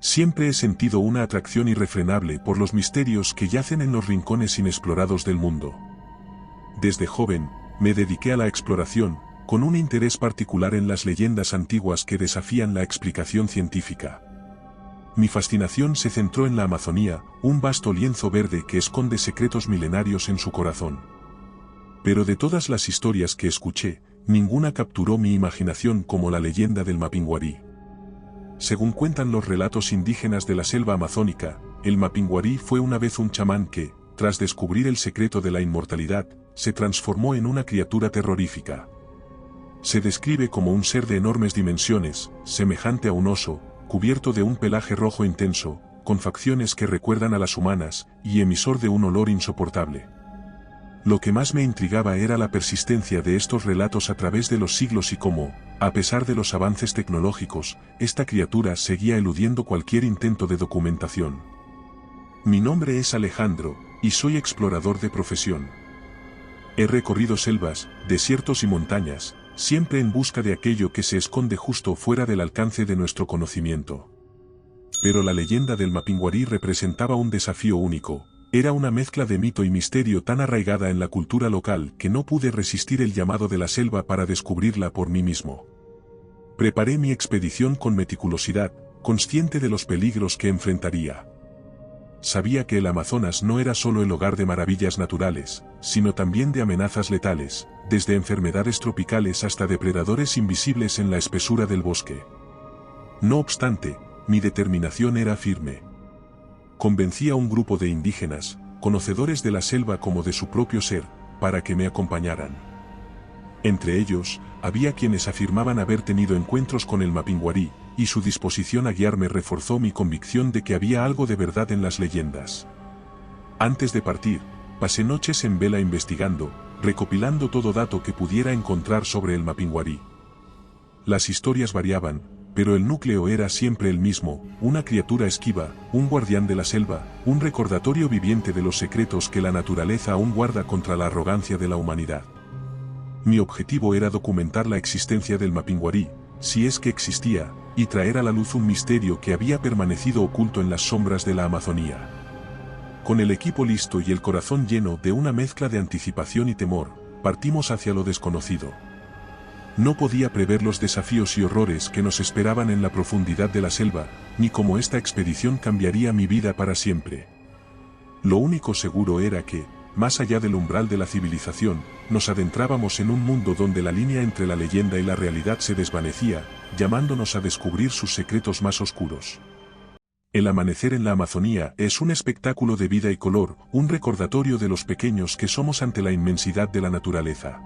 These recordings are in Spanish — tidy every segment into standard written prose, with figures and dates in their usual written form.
Siempre he sentido una atracción irrefrenable por los misterios que yacen en los rincones inexplorados del mundo. Desde joven, me dediqué a la exploración, con un interés particular en las leyendas antiguas que desafían la explicación científica. Mi fascinación se centró en la Amazonía, un vasto lienzo verde que esconde secretos milenarios en su corazón. Pero de todas las historias que escuché, ninguna capturó mi imaginación como la leyenda del Mapinguari. Según cuentan los relatos indígenas de la selva amazónica, el Mapinguari fue una vez un chamán que, tras descubrir el secreto de la inmortalidad, se transformó en una criatura terrorífica. Se describe como un ser de enormes dimensiones, semejante a un oso, cubierto de un pelaje rojo intenso, con facciones que recuerdan a las humanas, y emisor de un olor insoportable. Lo que más me intrigaba era la persistencia de estos relatos a través de los siglos y cómo, a pesar de los avances tecnológicos, esta criatura seguía eludiendo cualquier intento de documentación. Mi nombre es Alejandro, y soy explorador de profesión. He recorrido selvas, desiertos y montañas, siempre en busca de aquello que se esconde justo fuera del alcance de nuestro conocimiento. Pero la leyenda del Mapinguari representaba un desafío único. Era una mezcla de mito y misterio tan arraigada en la cultura local que no pude resistir el llamado de la selva para descubrirla por mí mismo. Preparé mi expedición con meticulosidad, consciente de los peligros que enfrentaría. Sabía que el Amazonas no era solo el hogar de maravillas naturales, sino también de amenazas letales, desde enfermedades tropicales hasta depredadores invisibles en la espesura del bosque. No obstante, mi determinación era firme. Convencí a un grupo de indígenas, conocedores de la selva como de su propio ser, para que me acompañaran. Entre ellos, había quienes afirmaban haber tenido encuentros con el Mapinguari, y su disposición a guiarme reforzó mi convicción de que había algo de verdad en las leyendas. Antes de partir, pasé noches en vela investigando, recopilando todo dato que pudiera encontrar sobre el Mapinguari. Las historias variaban, pero el núcleo era siempre el mismo, una criatura esquiva, un guardián de la selva, un recordatorio viviente de los secretos que la naturaleza aún guarda contra la arrogancia de la humanidad. Mi objetivo era documentar la existencia del Mapinguari, si es que existía, y traer a la luz un misterio que había permanecido oculto en las sombras de la Amazonía. Con el equipo listo y el corazón lleno de una mezcla de anticipación y temor, partimos hacia lo desconocido. No podía prever los desafíos y horrores que nos esperaban en la profundidad de la selva, ni cómo esta expedición cambiaría mi vida para siempre. Lo único seguro era que, más allá del umbral de la civilización, nos adentrábamos en un mundo donde la línea entre la leyenda y la realidad se desvanecía, llamándonos a descubrir sus secretos más oscuros. El amanecer en la Amazonía es un espectáculo de vida y color, un recordatorio de los pequeños que somos ante la inmensidad de la naturaleza.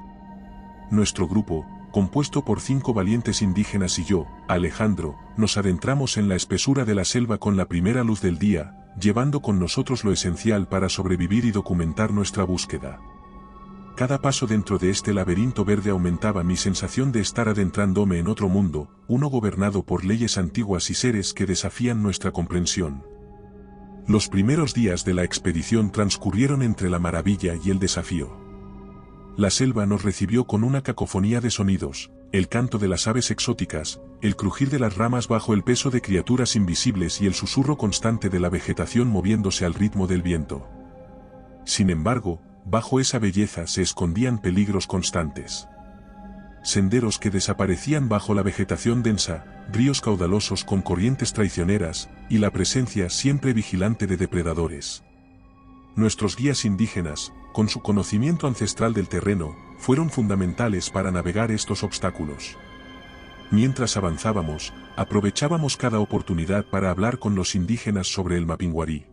Nuestro grupo, compuesto por 5 valientes indígenas y yo, Alejandro, nos adentramos en la espesura de la selva con la primera luz del día, llevando con nosotros lo esencial para sobrevivir y documentar nuestra búsqueda. Cada paso dentro de este laberinto verde aumentaba mi sensación de estar adentrándome en otro mundo, uno gobernado por leyes antiguas y seres que desafían nuestra comprensión. Los primeros días de la expedición transcurrieron entre la maravilla y el desafío. La selva nos recibió con una cacofonía de sonidos, el canto de las aves exóticas, el crujir de las ramas bajo el peso de criaturas invisibles y el susurro constante de la vegetación moviéndose al ritmo del viento. Sin embargo, bajo esa belleza se escondían peligros constantes. Senderos que desaparecían bajo la vegetación densa, ríos caudalosos con corrientes traicioneras, y la presencia siempre vigilante de depredadores. Nuestros guías indígenas, con su conocimiento ancestral del terreno, fueron fundamentales para navegar estos obstáculos. Mientras avanzábamos, aprovechábamos cada oportunidad para hablar con los indígenas sobre el Mapinguari.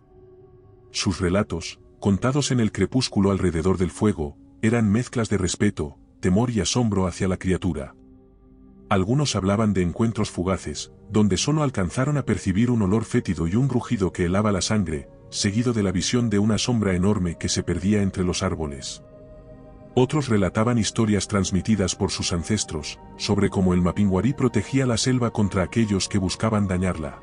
Sus relatos, contados en el crepúsculo alrededor del fuego, eran mezclas de respeto, temor y asombro hacia la criatura. Algunos hablaban de encuentros fugaces, donde solo alcanzaron a percibir un olor fétido y un rugido que helaba la sangre, seguido de la visión de una sombra enorme que se perdía entre los árboles. Otros relataban historias transmitidas por sus ancestros, sobre cómo el Mapinguari protegía la selva contra aquellos que buscaban dañarla.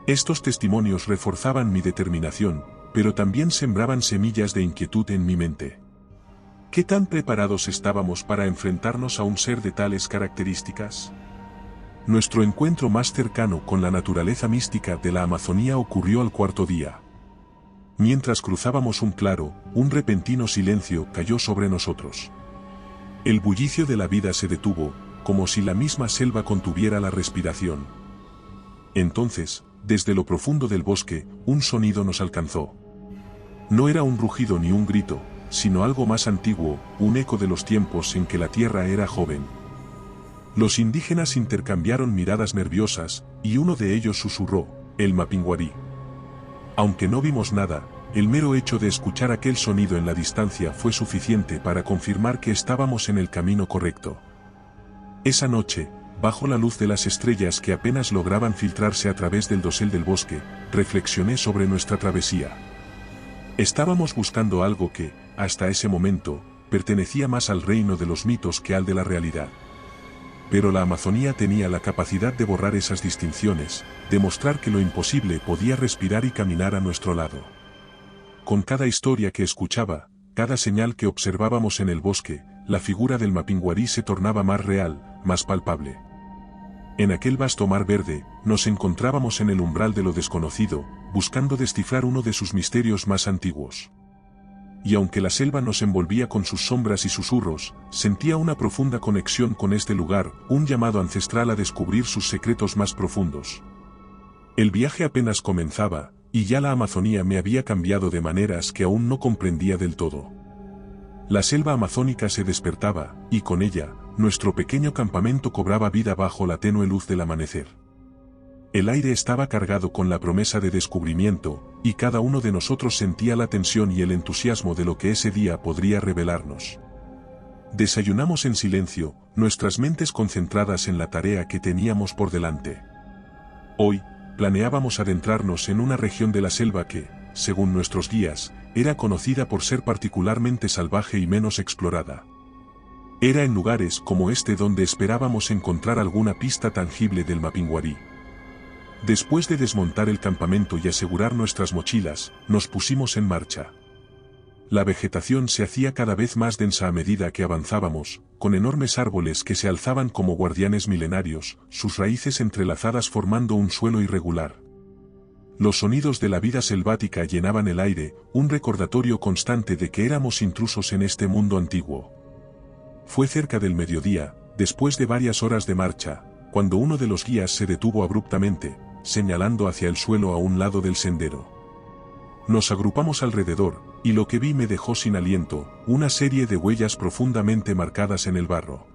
Estos testimonios reforzaban mi determinación, pero también sembraban semillas de inquietud en mi mente. ¿Qué tan preparados estábamos para enfrentarnos a un ser de tales características? Nuestro encuentro más cercano con la naturaleza mística de la Amazonía ocurrió al cuarto día. Mientras cruzábamos un claro, un repentino silencio cayó sobre nosotros. El bullicio de la vida se detuvo, como si la misma selva contuviera la respiración. Entonces, desde lo profundo del bosque, un sonido nos alcanzó. No era un rugido ni un grito, sino algo más antiguo, un eco de los tiempos en que la tierra era joven. Los indígenas intercambiaron miradas nerviosas, y uno de ellos susurró, el Mapinguari. Aunque no vimos nada, el mero hecho de escuchar aquel sonido en la distancia fue suficiente para confirmar que estábamos en el camino correcto. Esa noche, bajo la luz de las estrellas que apenas lograban filtrarse a través del dosel del bosque, reflexioné sobre nuestra travesía. Estábamos buscando algo que, hasta ese momento, pertenecía más al reino de los mitos que al de la realidad. Pero la Amazonía tenía la capacidad de borrar esas distinciones, de mostrar que lo imposible podía respirar y caminar a nuestro lado. Con cada historia que escuchaba, cada señal que observábamos en el bosque, la figura del Mapinguari se tornaba más real, más palpable. En aquel vasto mar verde, nos encontrábamos en el umbral de lo desconocido, buscando descifrar uno de sus misterios más antiguos. Y aunque la selva nos envolvía con sus sombras y susurros, sentía una profunda conexión con este lugar, un llamado ancestral a descubrir sus secretos más profundos. El viaje apenas comenzaba, y ya la Amazonía me había cambiado de maneras que aún no comprendía del todo. La selva amazónica se despertaba, y con ella, nuestro pequeño campamento cobraba vida bajo la tenue luz del amanecer. El aire estaba cargado con la promesa de descubrimiento, y cada uno de nosotros sentía la tensión y el entusiasmo de lo que ese día podría revelarnos. Desayunamos en silencio, nuestras mentes concentradas en la tarea que teníamos por delante. Hoy, planeábamos adentrarnos en una región de la selva que, según nuestros guías, era conocida por ser particularmente salvaje y menos explorada. Era en lugares como este donde esperábamos encontrar alguna pista tangible del Mapinguari. Después de desmontar el campamento y asegurar nuestras mochilas, nos pusimos en marcha. La vegetación se hacía cada vez más densa a medida que avanzábamos, con enormes árboles que se alzaban como guardianes milenarios, sus raíces entrelazadas formando un suelo irregular. Los sonidos de la vida selvática llenaban el aire, un recordatorio constante de que éramos intrusos en este mundo antiguo. Fue cerca del mediodía, después de varias horas de marcha, cuando uno de los guías se detuvo abruptamente, señalando hacia el suelo a un lado del sendero. Nos agrupamos alrededor, y lo que vi me dejó sin aliento, una serie de huellas profundamente marcadas en el barro.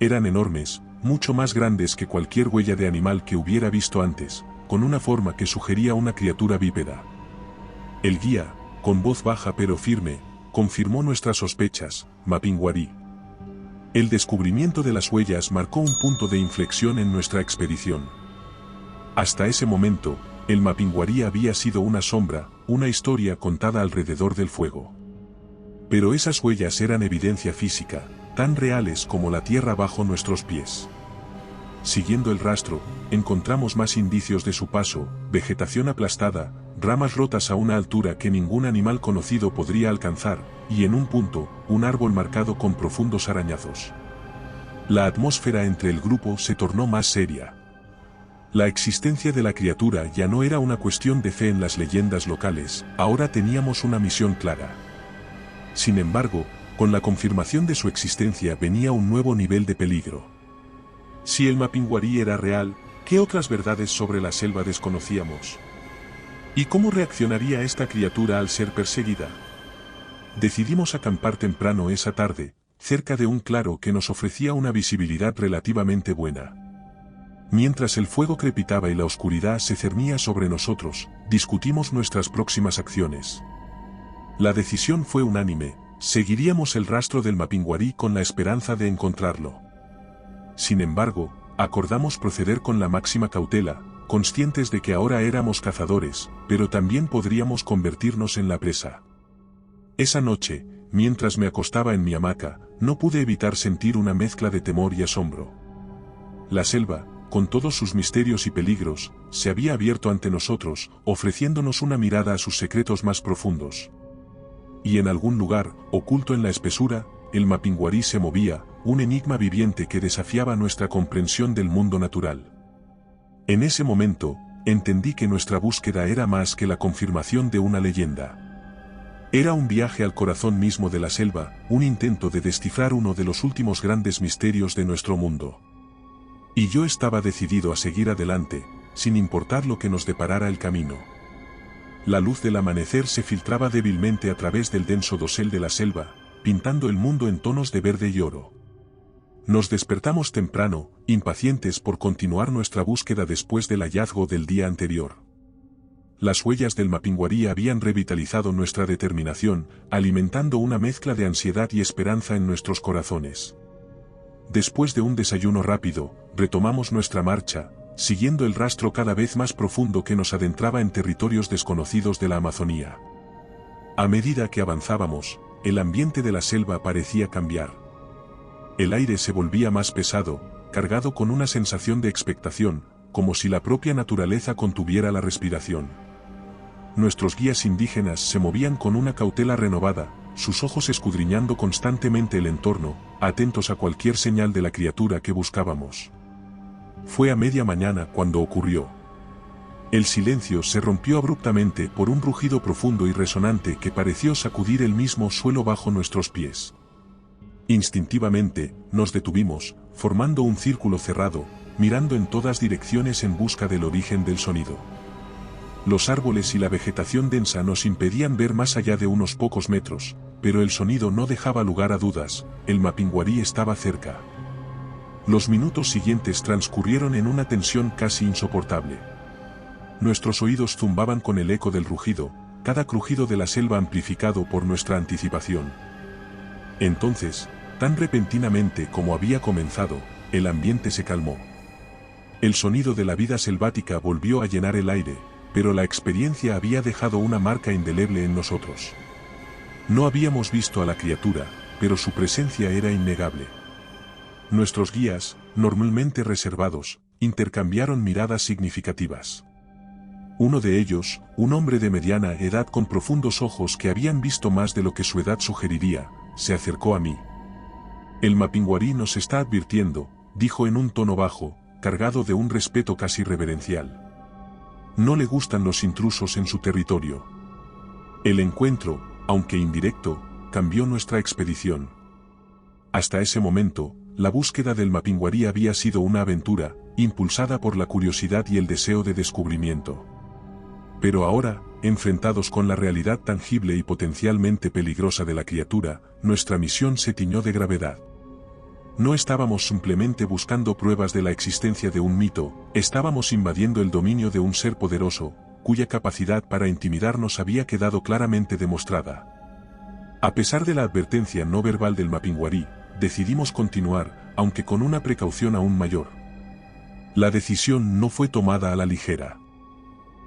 Eran enormes, mucho más grandes que cualquier huella de animal que hubiera visto antes, con una forma que sugería una criatura bípeda. El guía, con voz baja pero firme, confirmó nuestras sospechas, Mapinguari. El descubrimiento de las huellas marcó un punto de inflexión en nuestra expedición. Hasta ese momento, el Mapinguari había sido una sombra, una historia contada alrededor del fuego. Pero esas huellas eran evidencia física, tan reales como la tierra bajo nuestros pies. Siguiendo el rastro, encontramos más indicios de su paso, vegetación aplastada, ramas rotas a una altura que ningún animal conocido podría alcanzar, y en un punto, un árbol marcado con profundos arañazos. La atmósfera entre el grupo se tornó más seria. La existencia de la criatura ya no era una cuestión de fe en las leyendas locales, ahora teníamos una misión clara. Sin embargo, con la confirmación de su existencia venía un nuevo nivel de peligro. Si el Mapinguari era real, ¿qué otras verdades sobre la selva desconocíamos? ¿Y cómo reaccionaría esta criatura al ser perseguida? Decidimos acampar temprano esa tarde, cerca de un claro que nos ofrecía una visibilidad relativamente buena. Mientras el fuego crepitaba y la oscuridad se cernía sobre nosotros, discutimos nuestras próximas acciones. La decisión fue unánime, seguiríamos el rastro del Mapinguari con la esperanza de encontrarlo. Sin embargo, acordamos proceder con la máxima cautela, conscientes de que ahora éramos cazadores, pero también podríamos convertirnos en la presa. Esa noche, mientras me acostaba en mi hamaca, no pude evitar sentir una mezcla de temor y asombro. La selva, con todos sus misterios y peligros, se había abierto ante nosotros, ofreciéndonos una mirada a sus secretos más profundos. Y en algún lugar, oculto en la espesura, el Mapinguari se movía, un enigma viviente que desafiaba nuestra comprensión del mundo natural. En ese momento, entendí que nuestra búsqueda era más que la confirmación de una leyenda. Era un viaje al corazón mismo de la selva, un intento de descifrar uno de los últimos grandes misterios de nuestro mundo. Y yo estaba decidido a seguir adelante, sin importar lo que nos deparara el camino. La luz del amanecer se filtraba débilmente a través del denso dosel de la selva, pintando el mundo en tonos de verde y oro. Nos despertamos temprano, impacientes por continuar nuestra búsqueda después del hallazgo del día anterior. Las huellas del Mapinguari habían revitalizado nuestra determinación, alimentando una mezcla de ansiedad y esperanza en nuestros corazones. Después de un desayuno rápido, retomamos nuestra marcha, siguiendo el rastro cada vez más profundo que nos adentraba en territorios desconocidos de la Amazonía. A medida que avanzábamos, el ambiente de la selva parecía cambiar. El aire se volvía más pesado, cargado con una sensación de expectación, como si la propia naturaleza contuviera la respiración. Nuestros guías indígenas se movían con una cautela renovada, sus ojos escudriñando constantemente el entorno, atentos a cualquier señal de la criatura que buscábamos. Fue a media mañana cuando ocurrió. El silencio se rompió abruptamente por un rugido profundo y resonante que pareció sacudir el mismo suelo bajo nuestros pies. Instintivamente, nos detuvimos, formando un círculo cerrado, mirando en todas direcciones en busca del origen del sonido. Los árboles y la vegetación densa nos impedían ver más allá de unos pocos metros, pero el sonido no dejaba lugar a dudas, el Mapinguari estaba cerca. Los minutos siguientes transcurrieron en una tensión casi insoportable. Nuestros oídos zumbaban con el eco del rugido, cada crujido de la selva amplificado por nuestra anticipación. Entonces, tan repentinamente como había comenzado, el ambiente se calmó. El sonido de la vida selvática volvió a llenar el aire, pero la experiencia había dejado una marca indeleble en nosotros. No habíamos visto a la criatura, pero su presencia era innegable. Nuestros guías, normalmente reservados, intercambiaron miradas significativas. Uno de ellos, un hombre de mediana edad con profundos ojos que habían visto más de lo que su edad sugeriría, se acercó a mí. El Mapinguari nos está advirtiendo, dijo en un tono bajo, cargado de un respeto casi reverencial. No le gustan los intrusos en su territorio. El encuentro, aunque indirecto, cambió nuestra expedición. Hasta ese momento, la búsqueda del Mapinguari había sido una aventura, impulsada por la curiosidad y el deseo de descubrimiento. Pero ahora, enfrentados con la realidad tangible y potencialmente peligrosa de la criatura, nuestra misión se tiñó de gravedad. No estábamos simplemente buscando pruebas de la existencia de un mito, estábamos invadiendo el dominio de un ser poderoso, cuya capacidad para intimidarnos había quedado claramente demostrada. A pesar de la advertencia no verbal del Mapinguari, decidimos continuar, aunque con una precaución aún mayor. La decisión no fue tomada a la ligera.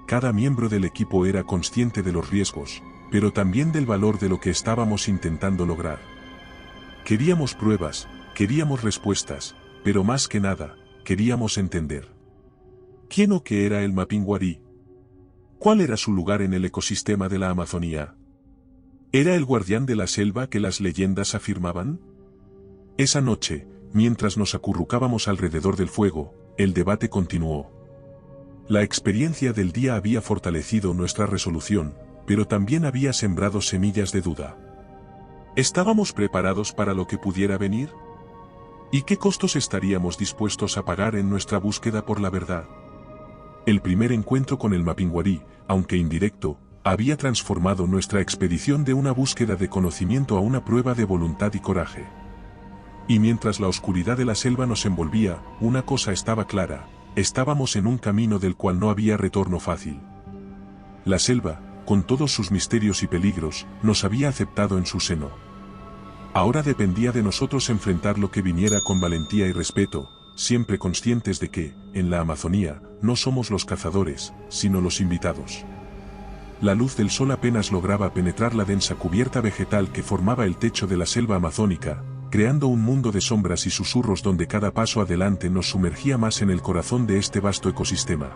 Cada miembro del equipo era consciente de los riesgos, pero también del valor de lo que estábamos intentando lograr. Queríamos pruebas, queríamos respuestas, pero más que nada, queríamos entender. ¿Quién o qué era el Mapinguari? ¿Cuál era su lugar en el ecosistema de la Amazonía? ¿Era el guardián de la selva que las leyendas afirmaban? Esa noche, mientras nos acurrucábamos alrededor del fuego, el debate continuó. La experiencia del día había fortalecido nuestra resolución, pero también había sembrado semillas de duda. ¿Estábamos preparados para lo que pudiera venir? ¿Y qué costos estaríamos dispuestos a pagar en nuestra búsqueda por la verdad? El primer encuentro con el Mapinguari, aunque indirecto, había transformado nuestra expedición de una búsqueda de conocimiento a una prueba de voluntad y coraje. Y mientras la oscuridad de la selva nos envolvía, una cosa estaba clara: estábamos en un camino del cual no había retorno fácil. La selva, con todos sus misterios y peligros, nos había aceptado en su seno. Ahora dependía de nosotros enfrentar lo que viniera con valentía y respeto, siempre conscientes de que, en la Amazonía, no somos los cazadores, sino los invitados. La luz del sol apenas lograba penetrar la densa cubierta vegetal que formaba el techo de la selva amazónica, creando un mundo de sombras y susurros donde cada paso adelante nos sumergía más en el corazón de este vasto ecosistema.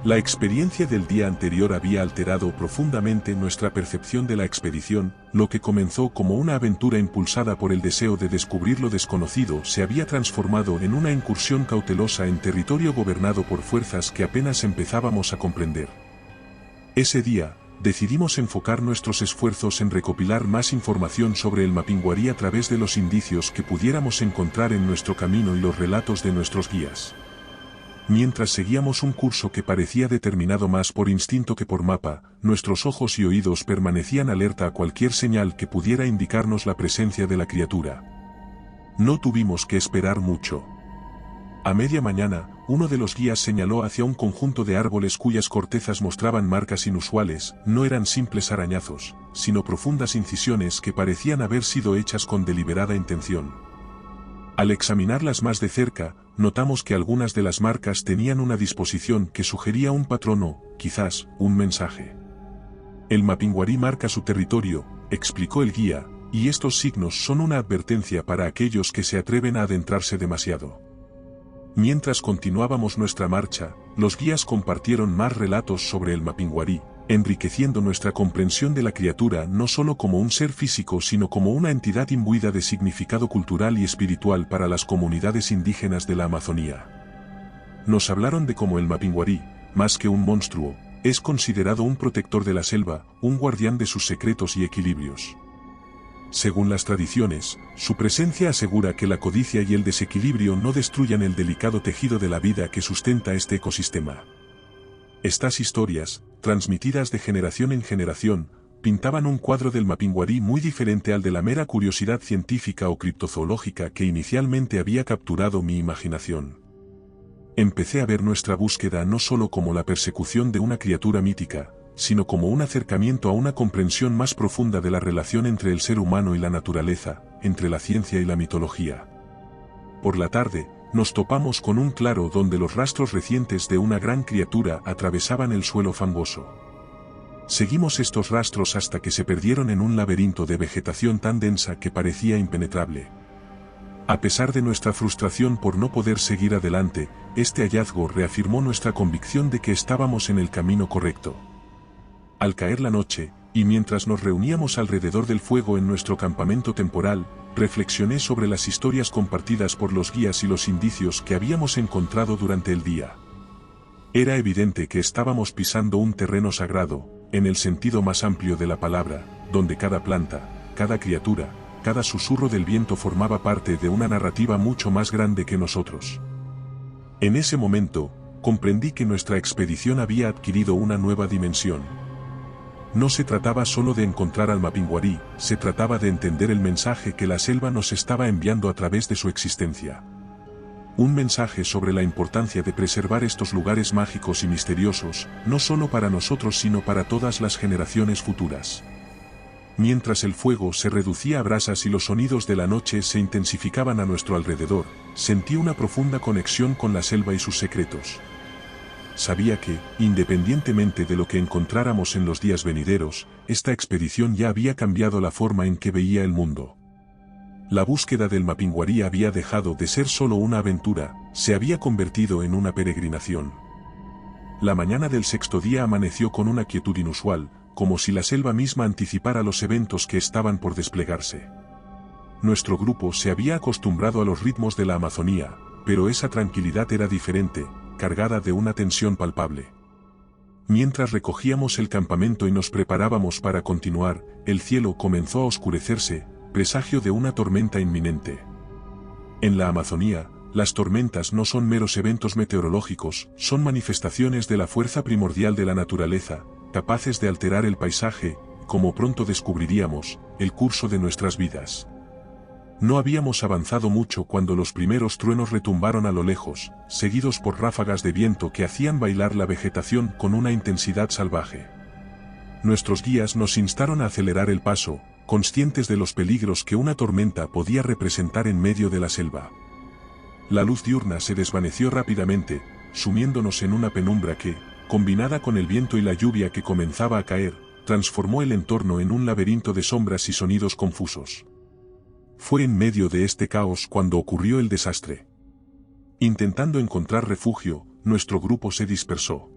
La experiencia del día anterior había alterado profundamente nuestra percepción de la expedición, lo que comenzó como una aventura impulsada por el deseo de descubrir lo desconocido se había transformado en una incursión cautelosa en territorio gobernado por fuerzas que apenas empezábamos a comprender. Ese día, decidimos enfocar nuestros esfuerzos en recopilar más información sobre el Mapinguari a través de los indicios que pudiéramos encontrar en nuestro camino y los relatos de nuestros guías. Mientras seguíamos un curso que parecía determinado más por instinto que por mapa, nuestros ojos y oídos permanecían alerta a cualquier señal que pudiera indicarnos la presencia de la criatura. No tuvimos que esperar mucho. A media mañana, uno de los guías señaló hacia un conjunto de árboles cuyas cortezas mostraban marcas inusuales, no eran simples arañazos, sino profundas incisiones que parecían haber sido hechas con deliberada intención. Al examinarlas más de cerca, notamos que algunas de las marcas tenían una disposición que sugería un patrón o, quizás, un mensaje. El Mapinguari marca su territorio, explicó el guía, y estos signos son una advertencia para aquellos que se atreven a adentrarse demasiado. Mientras continuábamos nuestra marcha, los guías compartieron más relatos sobre el Mapinguari, enriqueciendo nuestra comprensión de la criatura no solo como un ser físico sino como una entidad imbuida de significado cultural y espiritual para las comunidades indígenas de la Amazonía. Nos hablaron de cómo el Mapinguari, más que un monstruo, es considerado un protector de la selva, un guardián de sus secretos y equilibrios. Según las tradiciones, su presencia asegura que la codicia y el desequilibrio no destruyan el delicado tejido de la vida que sustenta este ecosistema. Estas historias, transmitidas de generación en generación, pintaban un cuadro del Mapinguari muy diferente al de la mera curiosidad científica o criptozoológica que inicialmente había capturado mi imaginación. Empecé a ver nuestra búsqueda no solo como la persecución de una criatura mítica, sino como un acercamiento a una comprensión más profunda de la relación entre el ser humano y la naturaleza, entre la ciencia y la mitología. Por la tarde, nos topamos con un claro donde los rastros recientes de una gran criatura atravesaban el suelo fangoso. Seguimos estos rastros hasta que se perdieron en un laberinto de vegetación tan densa que parecía impenetrable. A pesar de nuestra frustración por no poder seguir adelante, este hallazgo reafirmó nuestra convicción de que estábamos en el camino correcto. Al caer la noche, y mientras nos reuníamos alrededor del fuego en nuestro campamento temporal, reflexioné sobre las historias compartidas por los guías y los indicios que habíamos encontrado durante el día. Era evidente que estábamos pisando un terreno sagrado, en el sentido más amplio de la palabra, donde cada planta, cada criatura, cada susurro del viento formaba parte de una narrativa mucho más grande que nosotros. En ese momento, comprendí que nuestra expedición había adquirido una nueva dimensión. No se trataba solo de encontrar al Mapinguari, se trataba de entender el mensaje que la selva nos estaba enviando a través de su existencia. Un mensaje sobre la importancia de preservar estos lugares mágicos y misteriosos, no solo para nosotros sino para todas las generaciones futuras. Mientras el fuego se reducía a brasas y los sonidos de la noche se intensificaban a nuestro alrededor, sentí una profunda conexión con la selva y sus secretos. Sabía que, independientemente de lo que encontráramos en los días venideros, esta expedición ya había cambiado la forma en que veía el mundo. La búsqueda del Mapinguari había dejado de ser solo una aventura, se había convertido en una peregrinación. La mañana del sexto día amaneció con una quietud inusual, como si la selva misma anticipara los eventos que estaban por desplegarse. Nuestro grupo se había acostumbrado a los ritmos de la Amazonía, pero esa tranquilidad era diferente, cargada de una tensión palpable. Mientras recogíamos el campamento y nos preparábamos para continuar, el cielo comenzó a oscurecerse, presagio de una tormenta inminente. En la Amazonía, las tormentas no son meros eventos meteorológicos, son manifestaciones de la fuerza primordial de la naturaleza, capaces de alterar el paisaje, como pronto descubriríamos, el curso de nuestras vidas. No habíamos avanzado mucho cuando los primeros truenos retumbaron a lo lejos, seguidos por ráfagas de viento que hacían bailar la vegetación con una intensidad salvaje. Nuestros guías nos instaron a acelerar el paso, conscientes de los peligros que una tormenta podía representar en medio de la selva. La luz diurna se desvaneció rápidamente, sumiéndonos en una penumbra que, combinada con el viento y la lluvia que comenzaba a caer, transformó el entorno en un laberinto de sombras y sonidos confusos. Fue en medio de este caos cuando ocurrió el desastre. Intentando encontrar refugio, nuestro grupo se dispersó.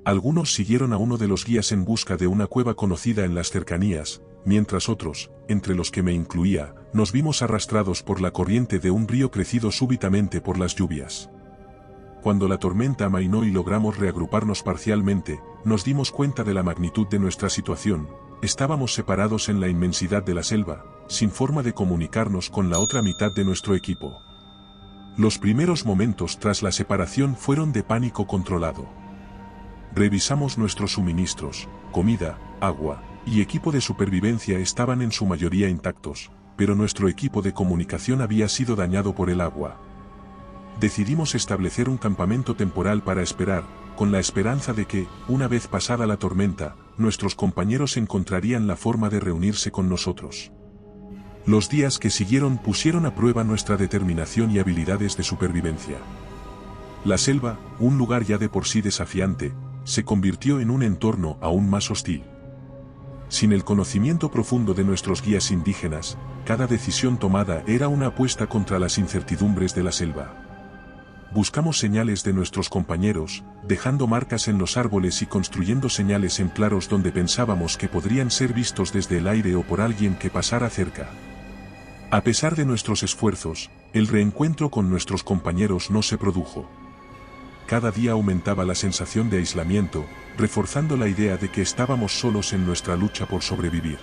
Algunos siguieron a uno de los guías en busca de una cueva conocida en las cercanías, mientras otros, entre los que me incluía, nos vimos arrastrados por la corriente de un río crecido súbitamente por las lluvias. Cuando la tormenta amainó y logramos reagruparnos parcialmente, nos dimos cuenta de la magnitud de nuestra situación. Estábamos separados en la inmensidad de la selva, sin forma de comunicarnos con la otra mitad de nuestro equipo. Los primeros momentos tras la separación fueron de pánico controlado. Revisamos nuestros suministros, comida, agua y equipo de supervivencia estaban en su mayoría intactos, pero nuestro equipo de comunicación había sido dañado por el agua. Decidimos establecer un campamento temporal para esperar, con la esperanza de que, una vez pasada la tormenta, nuestros compañeros encontrarían la forma de reunirse con nosotros. Los días que siguieron pusieron a prueba nuestra determinación y habilidades de supervivencia. La selva, un lugar ya de por sí desafiante, se convirtió en un entorno aún más hostil. Sin el conocimiento profundo de nuestros guías indígenas, cada decisión tomada era una apuesta contra las incertidumbres de la selva. Buscamos señales de nuestros compañeros, dejando marcas en los árboles y construyendo señales en claros donde pensábamos que podrían ser vistos desde el aire o por alguien que pasara cerca. A pesar de nuestros esfuerzos, el reencuentro con nuestros compañeros no se produjo. Cada día aumentaba la sensación de aislamiento, reforzando la idea de que estábamos solos en nuestra lucha por sobrevivir.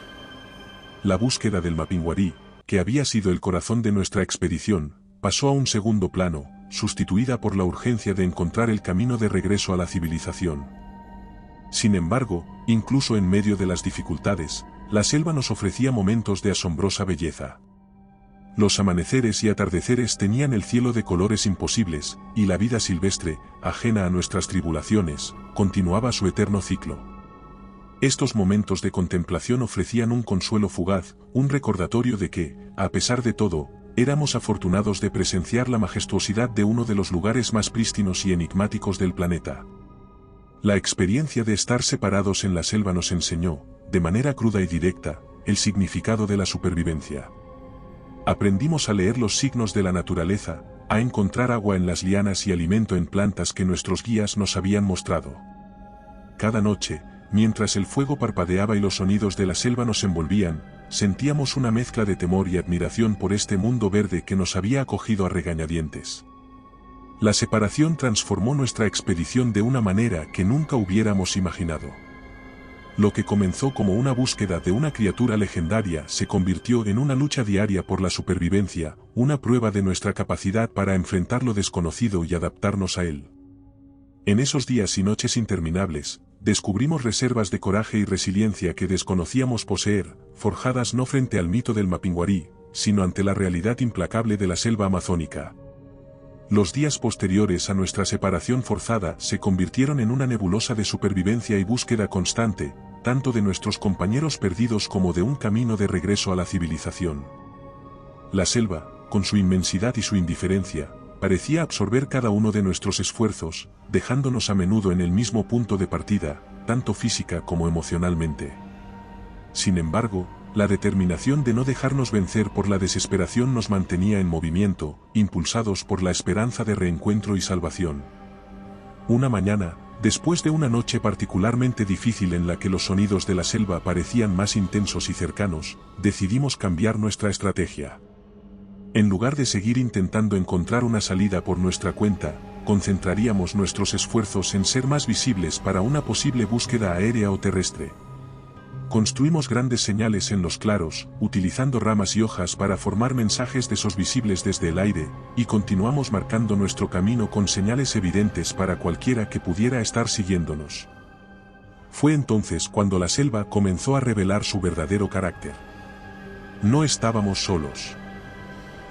La búsqueda del Mapinguari, que había sido el corazón de nuestra expedición, pasó a un segundo plano, sustituida por la urgencia de encontrar el camino de regreso a la civilización. Sin embargo, incluso en medio de las dificultades, la selva nos ofrecía momentos de asombrosa belleza. Los amaneceres y atardeceres tenían el cielo de colores imposibles, y la vida silvestre, ajena a nuestras tribulaciones, continuaba su eterno ciclo. Estos momentos de contemplación ofrecían un consuelo fugaz, un recordatorio de que, a pesar de todo, éramos afortunados de presenciar la majestuosidad de uno de los lugares más prístinos y enigmáticos del planeta. La experiencia de estar separados en la selva nos enseñó, de manera cruda y directa, el significado de la supervivencia. Aprendimos a leer los signos de la naturaleza, a encontrar agua en las lianas y alimento en plantas que nuestros guías nos habían mostrado. Cada noche, mientras el fuego parpadeaba y los sonidos de la selva nos envolvían, sentíamos una mezcla de temor y admiración por este mundo verde que nos había acogido a regañadientes. La separación transformó nuestra expedición de una manera que nunca hubiéramos imaginado. Lo que comenzó como una búsqueda de una criatura legendaria se convirtió en una lucha diaria por la supervivencia, una prueba de nuestra capacidad para enfrentar lo desconocido y adaptarnos a él. En esos días y noches interminables, descubrimos reservas de coraje y resiliencia que desconocíamos poseer, forjadas no frente al mito del Mapinguari, sino ante la realidad implacable de la selva amazónica. Los días posteriores a nuestra separación forzada se convirtieron en una nebulosa de supervivencia y búsqueda constante, tanto de nuestros compañeros perdidos como de un camino de regreso a la civilización. La selva, con su inmensidad y su indiferencia, parecía absorber cada uno de nuestros esfuerzos, dejándonos a menudo en el mismo punto de partida, tanto física como emocionalmente. Sin embargo, la determinación de no dejarnos vencer por la desesperación nos mantenía en movimiento, impulsados por la esperanza de reencuentro y salvación. Una mañana, después de una noche particularmente difícil en la que los sonidos de la selva parecían más intensos y cercanos, decidimos cambiar nuestra estrategia. En lugar de seguir intentando encontrar una salida por nuestra cuenta, concentraríamos nuestros esfuerzos en ser más visibles para una posible búsqueda aérea o terrestre. Construimos grandes señales en los claros, utilizando ramas y hojas para formar mensajes de esos visibles desde el aire, y continuamos marcando nuestro camino con señales evidentes para cualquiera que pudiera estar siguiéndonos. Fue entonces cuando la selva comenzó a revelar su verdadero carácter. No estábamos solos.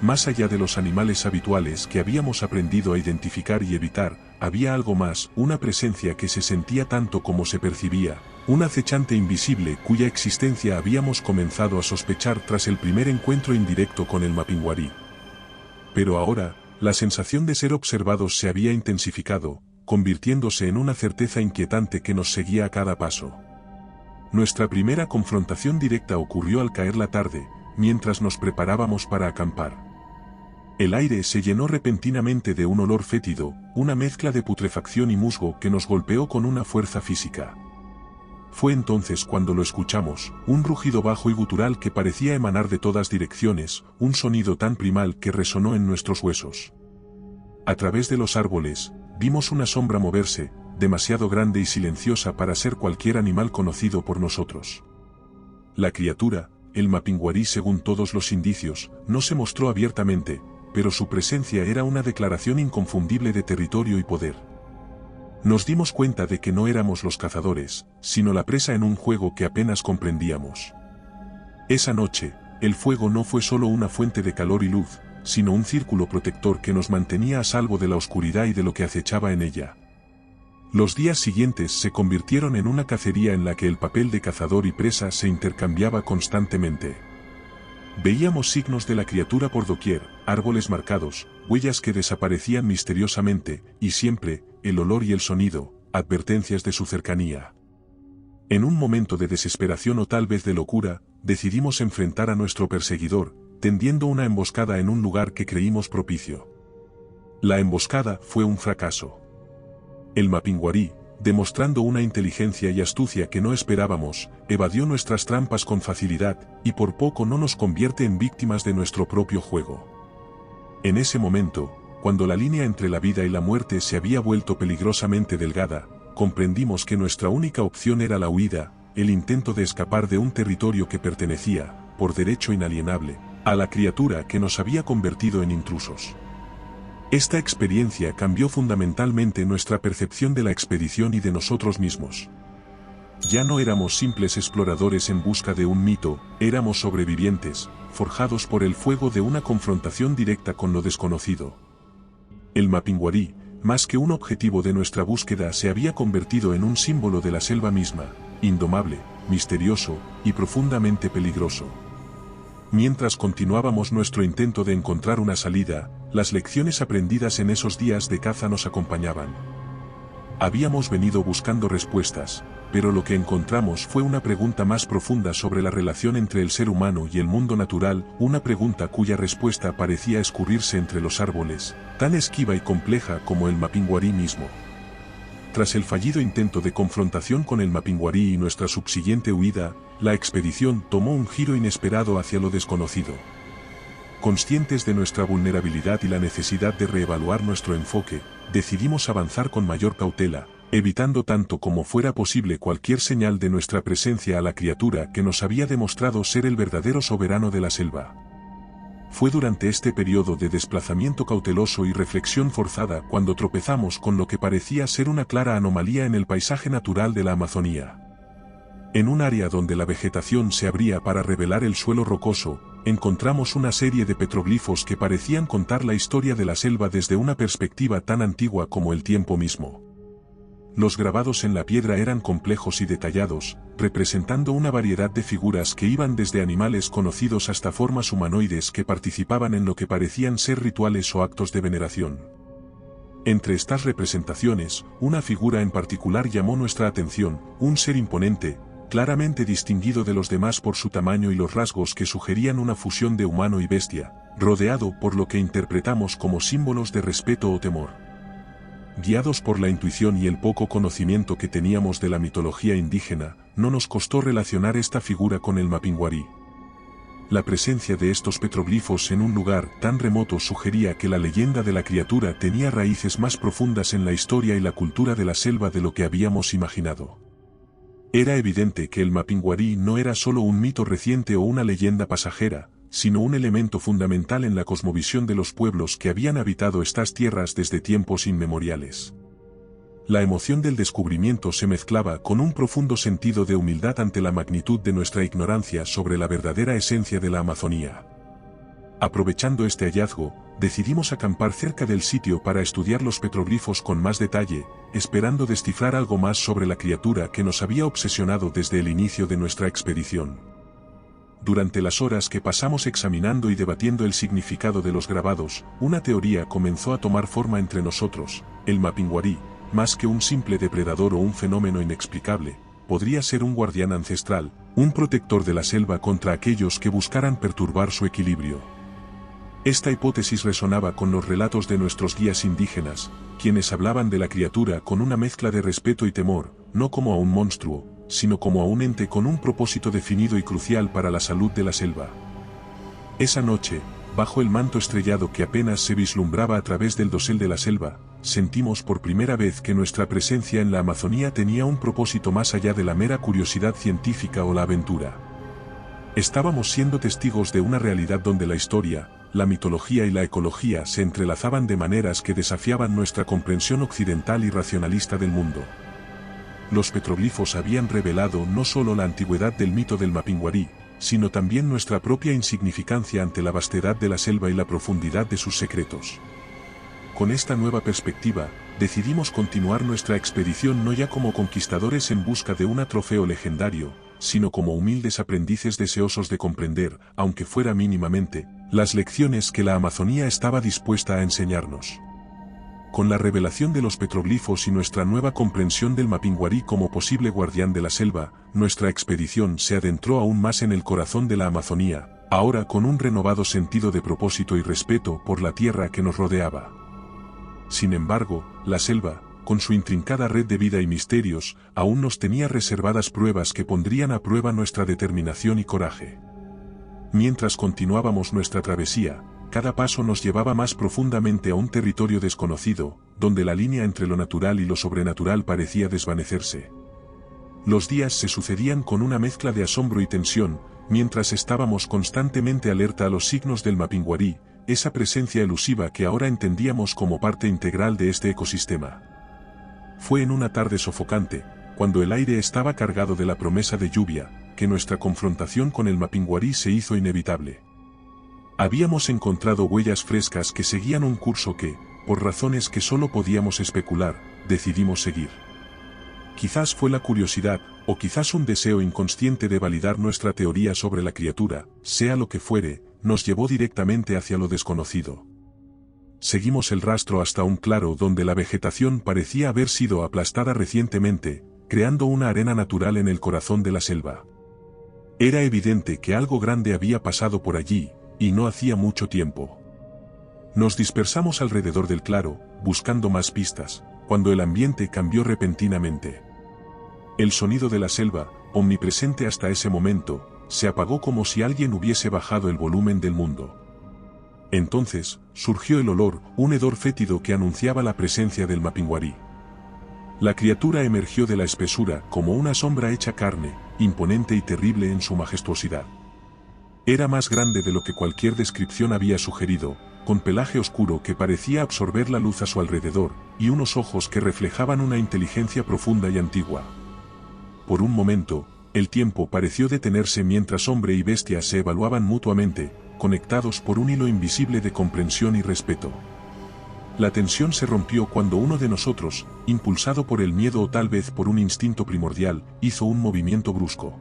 Más allá de los animales habituales que habíamos aprendido a identificar y evitar, había algo más, una presencia que se sentía tanto como se percibía, un acechante invisible cuya existencia habíamos comenzado a sospechar tras el primer encuentro indirecto con el Mapinguari. Pero ahora, la sensación de ser observados se había intensificado, convirtiéndose en una certeza inquietante que nos seguía a cada paso. Nuestra primera confrontación directa ocurrió al caer la tarde, mientras nos preparábamos para acampar. El aire se llenó repentinamente de un olor fétido, una mezcla de putrefacción y musgo que nos golpeó con una fuerza física. Fue entonces cuando lo escuchamos, un rugido bajo y gutural que parecía emanar de todas direcciones, un sonido tan primal que resonó en nuestros huesos. A través de los árboles, vimos una sombra moverse, demasiado grande y silenciosa para ser cualquier animal conocido por nosotros. La criatura, el Mapinguari según todos los indicios, no se mostró abiertamente, pero su presencia era una declaración inconfundible de territorio y poder. Nos dimos cuenta de que no éramos los cazadores, sino la presa en un juego que apenas comprendíamos. Esa noche, el fuego no fue solo una fuente de calor y luz, sino un círculo protector que nos mantenía a salvo de la oscuridad y de lo que acechaba en ella. Los días siguientes se convirtieron en una cacería en la que el papel de cazador y presa se intercambiaba constantemente. Veíamos signos de la criatura por doquier, árboles marcados, huellas que desaparecían misteriosamente, y siempre, el olor y el sonido, advertencias de su cercanía. En un momento de desesperación o tal vez de locura, decidimos enfrentar a nuestro perseguidor, tendiendo una emboscada en un lugar que creímos propicio. La emboscada fue un fracaso. El Mapinguari, demostrando una inteligencia y astucia que no esperábamos, evadió nuestras trampas con facilidad, y por poco no nos convierte en víctimas de nuestro propio juego. En ese momento, cuando la línea entre la vida y la muerte se había vuelto peligrosamente delgada, comprendimos que nuestra única opción era la huida, el intento de escapar de un territorio que pertenecía, por derecho inalienable, a la criatura que nos había convertido en intrusos. Esta experiencia cambió fundamentalmente nuestra percepción de la expedición y de nosotros mismos. Ya no éramos simples exploradores en busca de un mito, éramos sobrevivientes, forjados por el fuego de una confrontación directa con lo desconocido. El Mapinguari, más que un objetivo de nuestra búsqueda, se había convertido en un símbolo de la selva misma, indomable, misterioso y profundamente peligroso. Mientras continuábamos nuestro intento de encontrar una salida, las lecciones aprendidas en esos días de caza nos acompañaban. Habíamos venido buscando respuestas, pero lo que encontramos fue una pregunta más profunda sobre la relación entre el ser humano y el mundo natural, una pregunta cuya respuesta parecía escurrirse entre los árboles, tan esquiva y compleja como el Mapinguari mismo. Tras el fallido intento de confrontación con el Mapinguari y nuestra subsiguiente huida, la expedición tomó un giro inesperado hacia lo desconocido. Conscientes de nuestra vulnerabilidad y la necesidad de reevaluar nuestro enfoque, decidimos avanzar con mayor cautela, evitando tanto como fuera posible cualquier señal de nuestra presencia a la criatura que nos había demostrado ser el verdadero soberano de la selva. Fue durante este periodo de desplazamiento cauteloso y reflexión forzada cuando tropezamos con lo que parecía ser una clara anomalía en el paisaje natural de la Amazonía. En un área donde la vegetación se abría para revelar el suelo rocoso, encontramos una serie de petroglifos que parecían contar la historia de la selva desde una perspectiva tan antigua como el tiempo mismo. Los grabados en la piedra eran complejos y detallados, representando una variedad de figuras que iban desde animales conocidos hasta formas humanoides que participaban en lo que parecían ser rituales o actos de veneración. Entre estas representaciones, una figura en particular llamó nuestra atención, un ser imponente, claramente distinguido de los demás por su tamaño y los rasgos que sugerían una fusión de humano y bestia, rodeado por lo que interpretamos como símbolos de respeto o temor. Guiados por la intuición y el poco conocimiento que teníamos de la mitología indígena, no nos costó relacionar esta figura con el Mapinguari. La presencia de estos petroglifos en un lugar tan remoto sugería que la leyenda de la criatura tenía raíces más profundas en la historia y la cultura de la selva de lo que habíamos imaginado. Era evidente que el Mapinguari no era solo un mito reciente o una leyenda pasajera, sino un elemento fundamental en la cosmovisión de los pueblos que habían habitado estas tierras desde tiempos inmemoriales. La emoción del descubrimiento se mezclaba con un profundo sentido de humildad ante la magnitud de nuestra ignorancia sobre la verdadera esencia de la Amazonía. Aprovechando este hallazgo, decidimos acampar cerca del sitio para estudiar los petroglifos con más detalle, esperando descifrar algo más sobre la criatura que nos había obsesionado desde el inicio de nuestra expedición. Durante las horas que pasamos examinando y debatiendo el significado de los grabados, una teoría comenzó a tomar forma entre nosotros: el Mapinguari, más que un simple depredador o un fenómeno inexplicable, podría ser un guardián ancestral, un protector de la selva contra aquellos que buscaran perturbar su equilibrio. Esta hipótesis resonaba con los relatos de nuestros guías indígenas, quienes hablaban de la criatura con una mezcla de respeto y temor, no como a un monstruo, sino como a un ente con un propósito definido y crucial para la salud de la selva. Esa noche, bajo el manto estrellado que apenas se vislumbraba a través del dosel de la selva, sentimos por primera vez que nuestra presencia en la Amazonía tenía un propósito más allá de la mera curiosidad científica o la aventura. Estábamos siendo testigos de una realidad donde la historia, la mitología y la ecología se entrelazaban de maneras que desafiaban nuestra comprensión occidental y racionalista del mundo. Los petroglifos habían revelado no solo la antigüedad del mito del Mapinguari, sino también nuestra propia insignificancia ante la vastedad de la selva y la profundidad de sus secretos. Con esta nueva perspectiva, decidimos continuar nuestra expedición no ya como conquistadores en busca de un trofeo legendario, sino como humildes aprendices deseosos de comprender, aunque fuera mínimamente, las lecciones que la Amazonía estaba dispuesta a enseñarnos. Con la revelación de los petroglifos y nuestra nueva comprensión del Mapinguari como posible guardián de la selva, nuestra expedición se adentró aún más en el corazón de la Amazonía, ahora con un renovado sentido de propósito y respeto por la tierra que nos rodeaba. Sin embargo, la selva, con su intrincada red de vida y misterios, aún nos tenía reservadas pruebas que pondrían a prueba nuestra determinación y coraje. Mientras continuábamos nuestra travesía, cada paso nos llevaba más profundamente a un territorio desconocido, donde la línea entre lo natural y lo sobrenatural parecía desvanecerse. Los días se sucedían con una mezcla de asombro y tensión, mientras estábamos constantemente alerta a los signos del Mapinguari, esa presencia elusiva que ahora entendíamos como parte integral de este ecosistema. Fue en una tarde sofocante, cuando el aire estaba cargado de la promesa de lluvia, que nuestra confrontación con el Mapinguari se hizo inevitable. Habíamos encontrado huellas frescas que seguían un curso que, por razones que solo podíamos especular, decidimos seguir. Quizás fue la curiosidad, o quizás un deseo inconsciente de validar nuestra teoría sobre la criatura, sea lo que fuere, nos llevó directamente hacia lo desconocido. Seguimos el rastro hasta un claro donde la vegetación parecía haber sido aplastada recientemente, creando una arena natural en el corazón de la selva. Era evidente que algo grande había pasado por allí, y no hacía mucho tiempo. Nos dispersamos alrededor del claro, buscando más pistas, cuando el ambiente cambió repentinamente. El sonido de la selva, omnipresente hasta ese momento, se apagó como si alguien hubiese bajado el volumen del mundo. Entonces, surgió el olor, un hedor fétido que anunciaba la presencia del Mapinguari. La criatura emergió de la espesura como una sombra hecha carne, imponente y terrible en su majestuosidad. Era más grande de lo que cualquier descripción había sugerido, con pelaje oscuro que parecía absorber la luz a su alrededor, y unos ojos que reflejaban una inteligencia profunda y antigua. Por un momento, el tiempo pareció detenerse mientras hombre y bestia se evaluaban mutuamente, conectados por un hilo invisible de comprensión y respeto. La tensión se rompió cuando uno de nosotros, impulsado por el miedo o tal vez por un instinto primordial, hizo un movimiento brusco.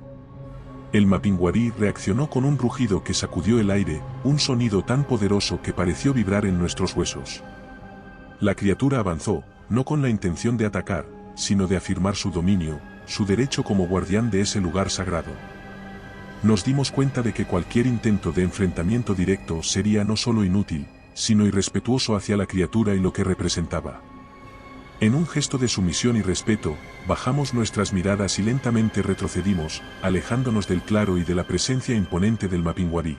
El Mapinguari reaccionó con un rugido que sacudió el aire, un sonido tan poderoso que pareció vibrar en nuestros huesos. La criatura avanzó, no con la intención de atacar, sino de afirmar su dominio, su derecho como guardián de ese lugar sagrado. Nos dimos cuenta de que cualquier intento de enfrentamiento directo sería no solo inútil, sino irrespetuoso hacia la criatura y lo que representaba. En un gesto de sumisión y respeto, bajamos nuestras miradas y lentamente retrocedimos, alejándonos del claro y de la presencia imponente del Mapinguari.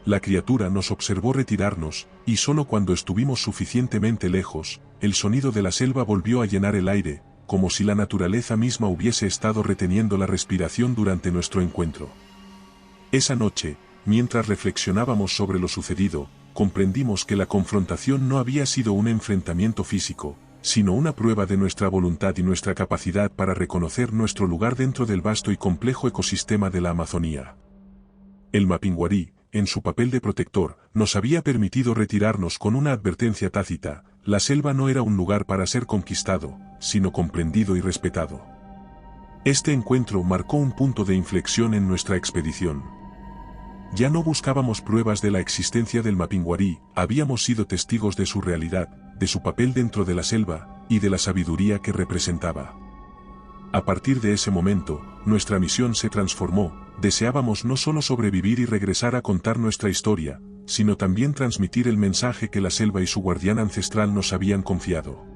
La criatura nos observó retirarnos, y solo cuando estuvimos suficientemente lejos, el sonido de la selva volvió a llenar el aire, como si la naturaleza misma hubiese estado reteniendo la respiración durante nuestro encuentro. Esa noche, mientras reflexionábamos sobre lo sucedido, comprendimos que la confrontación no había sido un enfrentamiento físico, sino una prueba de nuestra voluntad y nuestra capacidad para reconocer nuestro lugar dentro del vasto y complejo ecosistema de la Amazonía. El Mapinguari, en su papel de protector, nos había permitido retirarnos con una advertencia tácita: la selva no era un lugar para ser conquistado, sino comprendido y respetado. Este encuentro marcó un punto de inflexión en nuestra expedición. Ya no buscábamos pruebas de la existencia del Mapinguari, habíamos sido testigos de su realidad, de su papel dentro de la selva, y de la sabiduría que representaba. A partir de ese momento, nuestra misión se transformó, deseábamos no solo sobrevivir y regresar a contar nuestra historia, sino también transmitir el mensaje que la selva y su guardián ancestral nos habían confiado.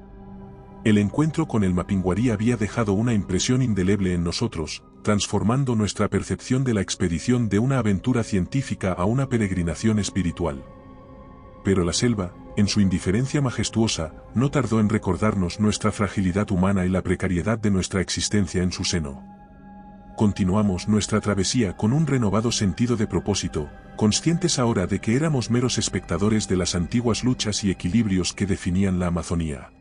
El encuentro con el Mapinguari había dejado una impresión indeleble en nosotros, transformando nuestra percepción de la expedición de una aventura científica a una peregrinación espiritual. Pero la selva, en su indiferencia majestuosa, no tardó en recordarnos nuestra fragilidad humana y la precariedad de nuestra existencia en su seno. Continuamos nuestra travesía con un renovado sentido de propósito, conscientes ahora de que éramos meros espectadores de las antiguas luchas y equilibrios que definían la Amazonía.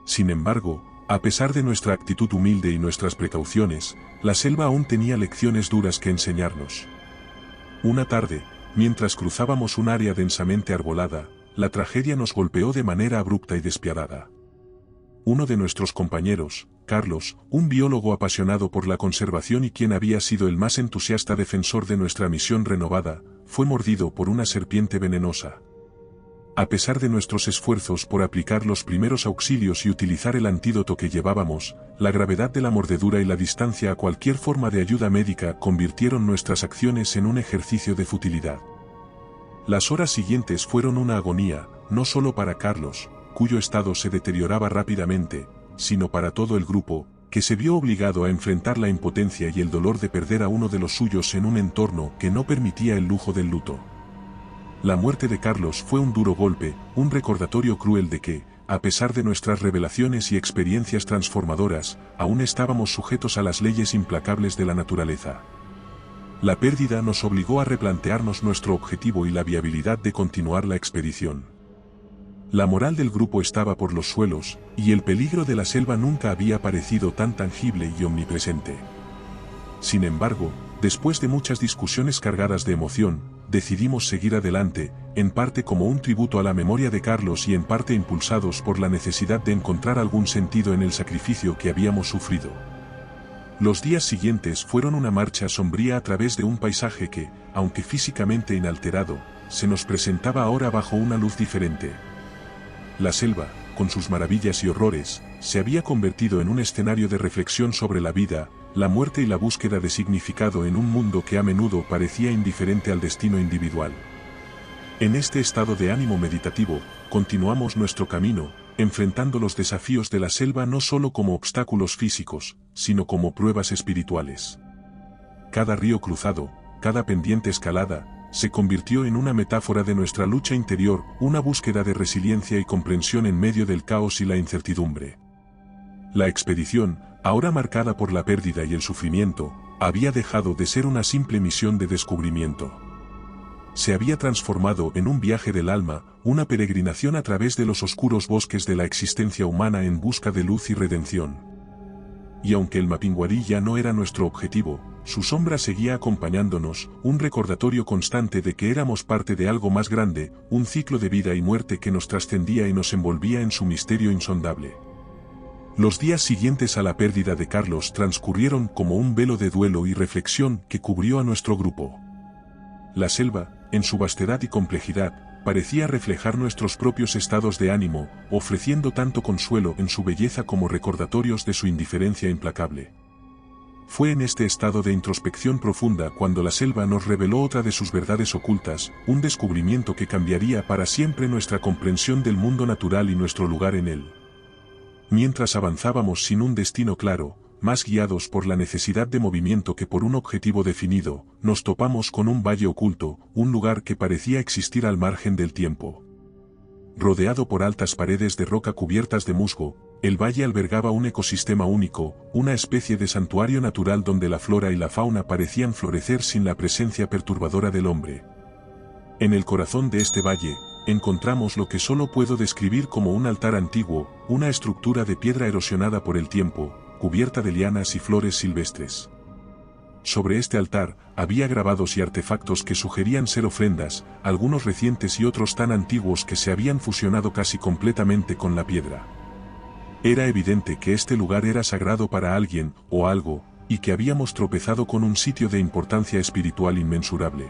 Sin embargo, a pesar de nuestra actitud humilde y nuestras precauciones, la selva aún tenía lecciones duras que enseñarnos. Una tarde, mientras cruzábamos un área densamente arbolada, la tragedia nos golpeó de manera abrupta y despiadada. Uno de nuestros compañeros, Carlos, un biólogo apasionado por la conservación y quien había sido el más entusiasta defensor de nuestra misión renovada, fue mordido por una serpiente venenosa. A pesar de nuestros esfuerzos por aplicar los primeros auxilios y utilizar el antídoto que llevábamos, la gravedad de la mordedura y la distancia a cualquier forma de ayuda médica convirtieron nuestras acciones en un ejercicio de futilidad. Las horas siguientes fueron una agonía, no solo para Carlos, cuyo estado se deterioraba rápidamente, sino para todo el grupo, que se vio obligado a enfrentar la impotencia y el dolor de perder a uno de los suyos en un entorno que no permitía el lujo del luto. La muerte de Carlos fue un duro golpe, un recordatorio cruel de que, a pesar de nuestras revelaciones y experiencias transformadoras, aún estábamos sujetos a las leyes implacables de la naturaleza. La pérdida nos obligó a replantearnos nuestro objetivo y la viabilidad de continuar la expedición. La moral del grupo estaba por los suelos, y el peligro de la selva nunca había parecido tan tangible y omnipresente. Sin embargo, después de muchas discusiones cargadas de emoción, decidimos seguir adelante, en parte como un tributo a la memoria de Carlos y en parte impulsados por la necesidad de encontrar algún sentido en el sacrificio que habíamos sufrido. Los días siguientes fueron una marcha sombría a través de un paisaje que, aunque físicamente inalterado, se nos presentaba ahora bajo una luz diferente. La selva, con sus maravillas y horrores, se había convertido en un escenario de reflexión sobre la vida, la muerte y la búsqueda de significado en un mundo que a menudo parecía indiferente al destino individual. En este estado de ánimo meditativo, continuamos nuestro camino, enfrentando los desafíos de la selva no solo como obstáculos físicos, sino como pruebas espirituales. Cada río cruzado, cada pendiente escalada, se convirtió en una metáfora de nuestra lucha interior, una búsqueda de resiliencia y comprensión en medio del caos y la incertidumbre. La expedición, ahora marcada por la pérdida y el sufrimiento, había dejado de ser una simple misión de descubrimiento. Se había transformado en un viaje del alma, una peregrinación a través de los oscuros bosques de la existencia humana en busca de luz y redención. Y aunque el Mapinguari ya no era nuestro objetivo, su sombra seguía acompañándonos, un recordatorio constante de que éramos parte de algo más grande, un ciclo de vida y muerte que nos trascendía y nos envolvía en su misterio insondable. Los días siguientes a la pérdida de Carlos transcurrieron como un velo de duelo y reflexión que cubrió a nuestro grupo. La selva, en su vastedad y complejidad, parecía reflejar nuestros propios estados de ánimo, ofreciendo tanto consuelo en su belleza como recordatorios de su indiferencia implacable. Fue en este estado de introspección profunda cuando la selva nos reveló otra de sus verdades ocultas, un descubrimiento que cambiaría para siempre nuestra comprensión del mundo natural y nuestro lugar en él. Mientras avanzábamos sin un destino claro, más guiados por la necesidad de movimiento que por un objetivo definido, nos topamos con un valle oculto, un lugar que parecía existir al margen del tiempo. Rodeado por altas paredes de roca cubiertas de musgo, el valle albergaba un ecosistema único, una especie de santuario natural donde la flora y la fauna parecían florecer sin la presencia perturbadora del hombre. En el corazón de este valle, encontramos lo que solo puedo describir como un altar antiguo, una estructura de piedra erosionada por el tiempo, cubierta de lianas y flores silvestres. Sobre este altar, había grabados y artefactos que sugerían ser ofrendas, algunos recientes y otros tan antiguos que se habían fusionado casi completamente con la piedra. Era evidente que este lugar era sagrado para alguien, o algo, y que habíamos tropezado con un sitio de importancia espiritual inmensurable.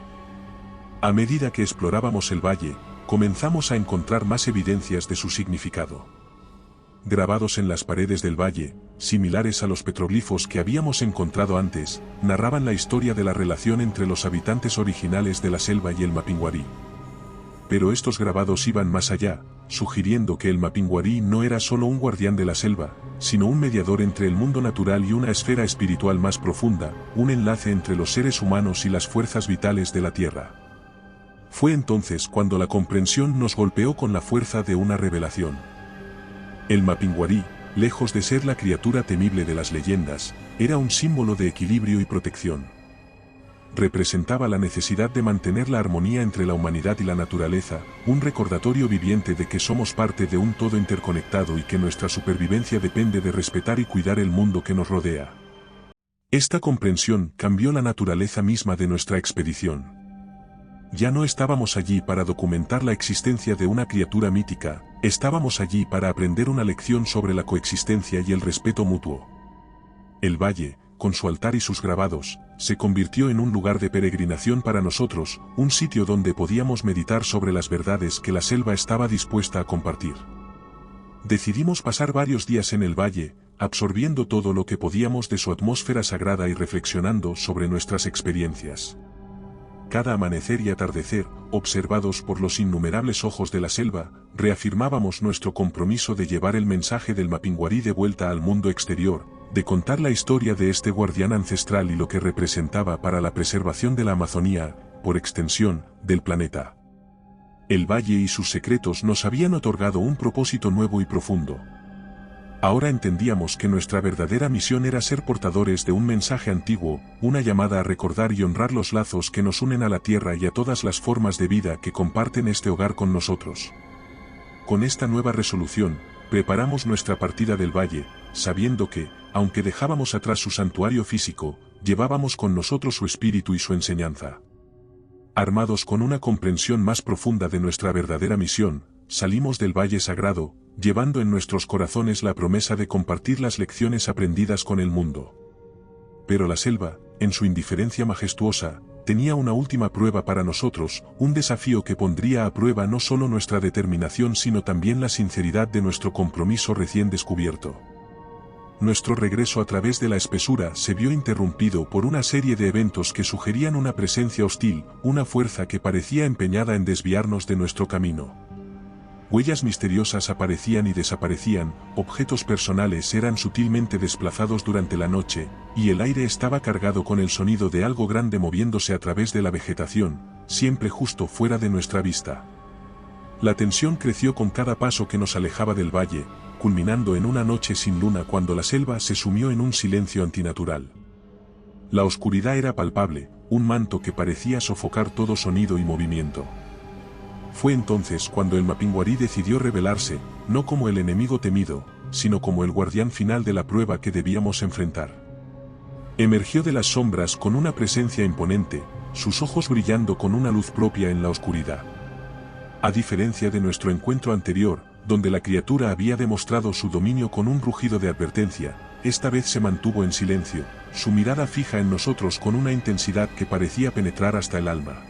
A medida que explorábamos el valle, comenzamos a encontrar más evidencias de su significado. Grabados en las paredes del valle, similares a los petroglifos que habíamos encontrado antes, narraban la historia de la relación entre los habitantes originales de la selva y el Mapinguari. Pero estos grabados iban más allá, sugiriendo que el Mapinguari no era solo un guardián de la selva, sino un mediador entre el mundo natural y una esfera espiritual más profunda, un enlace entre los seres humanos y las fuerzas vitales de la Tierra. Fue entonces cuando la comprensión nos golpeó con la fuerza de una revelación. El Mapinguari, lejos de ser la criatura temible de las leyendas, era un símbolo de equilibrio y protección. Representaba la necesidad de mantener la armonía entre la humanidad y la naturaleza, un recordatorio viviente de que somos parte de un todo interconectado y que nuestra supervivencia depende de respetar y cuidar el mundo que nos rodea. Esta comprensión cambió la naturaleza misma de nuestra expedición. Ya no estábamos allí para documentar la existencia de una criatura mítica, estábamos allí para aprender una lección sobre la coexistencia y el respeto mutuo. El valle, con su altar y sus grabados, se convirtió en un lugar de peregrinación para nosotros, un sitio donde podíamos meditar sobre las verdades que la selva estaba dispuesta a compartir. Decidimos pasar varios días en el valle, absorbiendo todo lo que podíamos de su atmósfera sagrada y reflexionando sobre nuestras experiencias. Cada amanecer y atardecer, observados por los innumerables ojos de la selva, reafirmábamos nuestro compromiso de llevar el mensaje del Mapinguari de vuelta al mundo exterior, de contar la historia de este guardián ancestral y lo que representaba para la preservación de la Amazonía, por extensión, del planeta. El valle y sus secretos nos habían otorgado un propósito nuevo y profundo. Ahora entendíamos que nuestra verdadera misión era ser portadores de un mensaje antiguo, una llamada a recordar y honrar los lazos que nos unen a la tierra y a todas las formas de vida que comparten este hogar con nosotros. Con esta nueva resolución, preparamos nuestra partida del valle, sabiendo que, aunque dejábamos atrás su santuario físico, llevábamos con nosotros su espíritu y su enseñanza. Armados con una comprensión más profunda de nuestra verdadera misión, salimos del valle sagrado, llevando en nuestros corazones la promesa de compartir las lecciones aprendidas con el mundo. Pero la selva, en su indiferencia majestuosa, tenía una última prueba para nosotros, un desafío que pondría a prueba no solo nuestra determinación sino también la sinceridad de nuestro compromiso recién descubierto. Nuestro regreso a través de la espesura se vio interrumpido por una serie de eventos que sugerían una presencia hostil, una fuerza que parecía empeñada en desviarnos de nuestro camino. Huellas misteriosas aparecían y desaparecían, objetos personales eran sutilmente desplazados durante la noche, y el aire estaba cargado con el sonido de algo grande moviéndose a través de la vegetación, siempre justo fuera de nuestra vista. La tensión creció con cada paso que nos alejaba del valle, culminando en una noche sin luna cuando la selva se sumió en un silencio antinatural. La oscuridad era palpable, un manto que parecía sofocar todo sonido y movimiento. Fue entonces cuando el Mapinguari decidió revelarse, no como el enemigo temido, sino como el guardián final de la prueba que debíamos enfrentar. Emergió de las sombras con una presencia imponente, sus ojos brillando con una luz propia en la oscuridad. A diferencia de nuestro encuentro anterior, donde la criatura había demostrado su dominio con un rugido de advertencia, esta vez se mantuvo en silencio, su mirada fija en nosotros con una intensidad que parecía penetrar hasta el alma.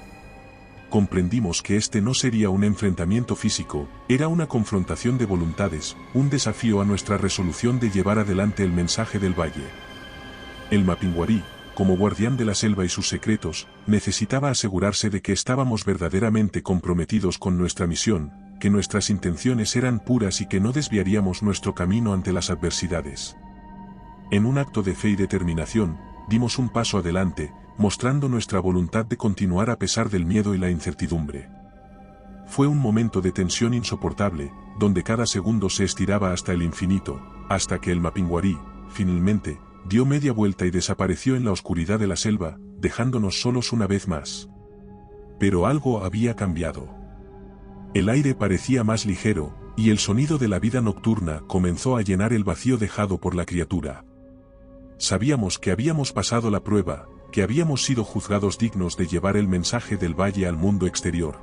Comprendimos que este no sería un enfrentamiento físico, era una confrontación de voluntades, un desafío a nuestra resolución de llevar adelante el mensaje del valle. El Mapinguari, como guardián de la selva y sus secretos, necesitaba asegurarse de que estábamos verdaderamente comprometidos con nuestra misión, que nuestras intenciones eran puras y que no desviaríamos nuestro camino ante las adversidades. En un acto de fe y determinación, dimos un paso adelante, mostrando nuestra voluntad de continuar a pesar del miedo y la incertidumbre. Fue un momento de tensión insoportable, donde cada segundo se estiraba hasta el infinito, hasta que el Mapinguari, finalmente, dio media vuelta y desapareció en la oscuridad de la selva, dejándonos solos una vez más. Pero algo había cambiado. El aire parecía más ligero, y el sonido de la vida nocturna comenzó a llenar el vacío dejado por la criatura. Sabíamos que habíamos pasado la prueba, que habíamos sido juzgados dignos de llevar el mensaje del valle al mundo exterior.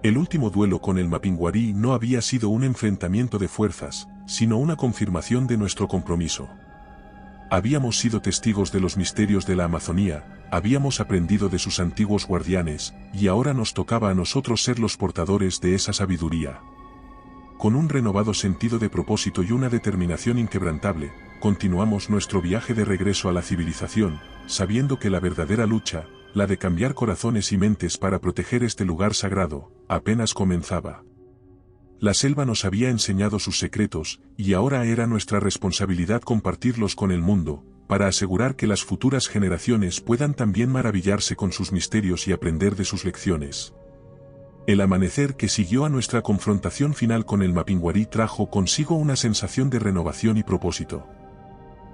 El último duelo con el Mapinguari no había sido un enfrentamiento de fuerzas, sino una confirmación de nuestro compromiso. Habíamos sido testigos de los misterios de la Amazonía, habíamos aprendido de sus antiguos guardianes, y ahora nos tocaba a nosotros ser los portadores de esa sabiduría. Con un renovado sentido de propósito y una determinación inquebrantable, continuamos nuestro viaje de regreso a la civilización, sabiendo que la verdadera lucha, la de cambiar corazones y mentes para proteger este lugar sagrado, apenas comenzaba. La selva nos había enseñado sus secretos, y ahora era nuestra responsabilidad compartirlos con el mundo, para asegurar que las futuras generaciones puedan también maravillarse con sus misterios y aprender de sus lecciones. El amanecer que siguió a nuestra confrontación final con el Mapinguari trajo consigo una sensación de renovación y propósito.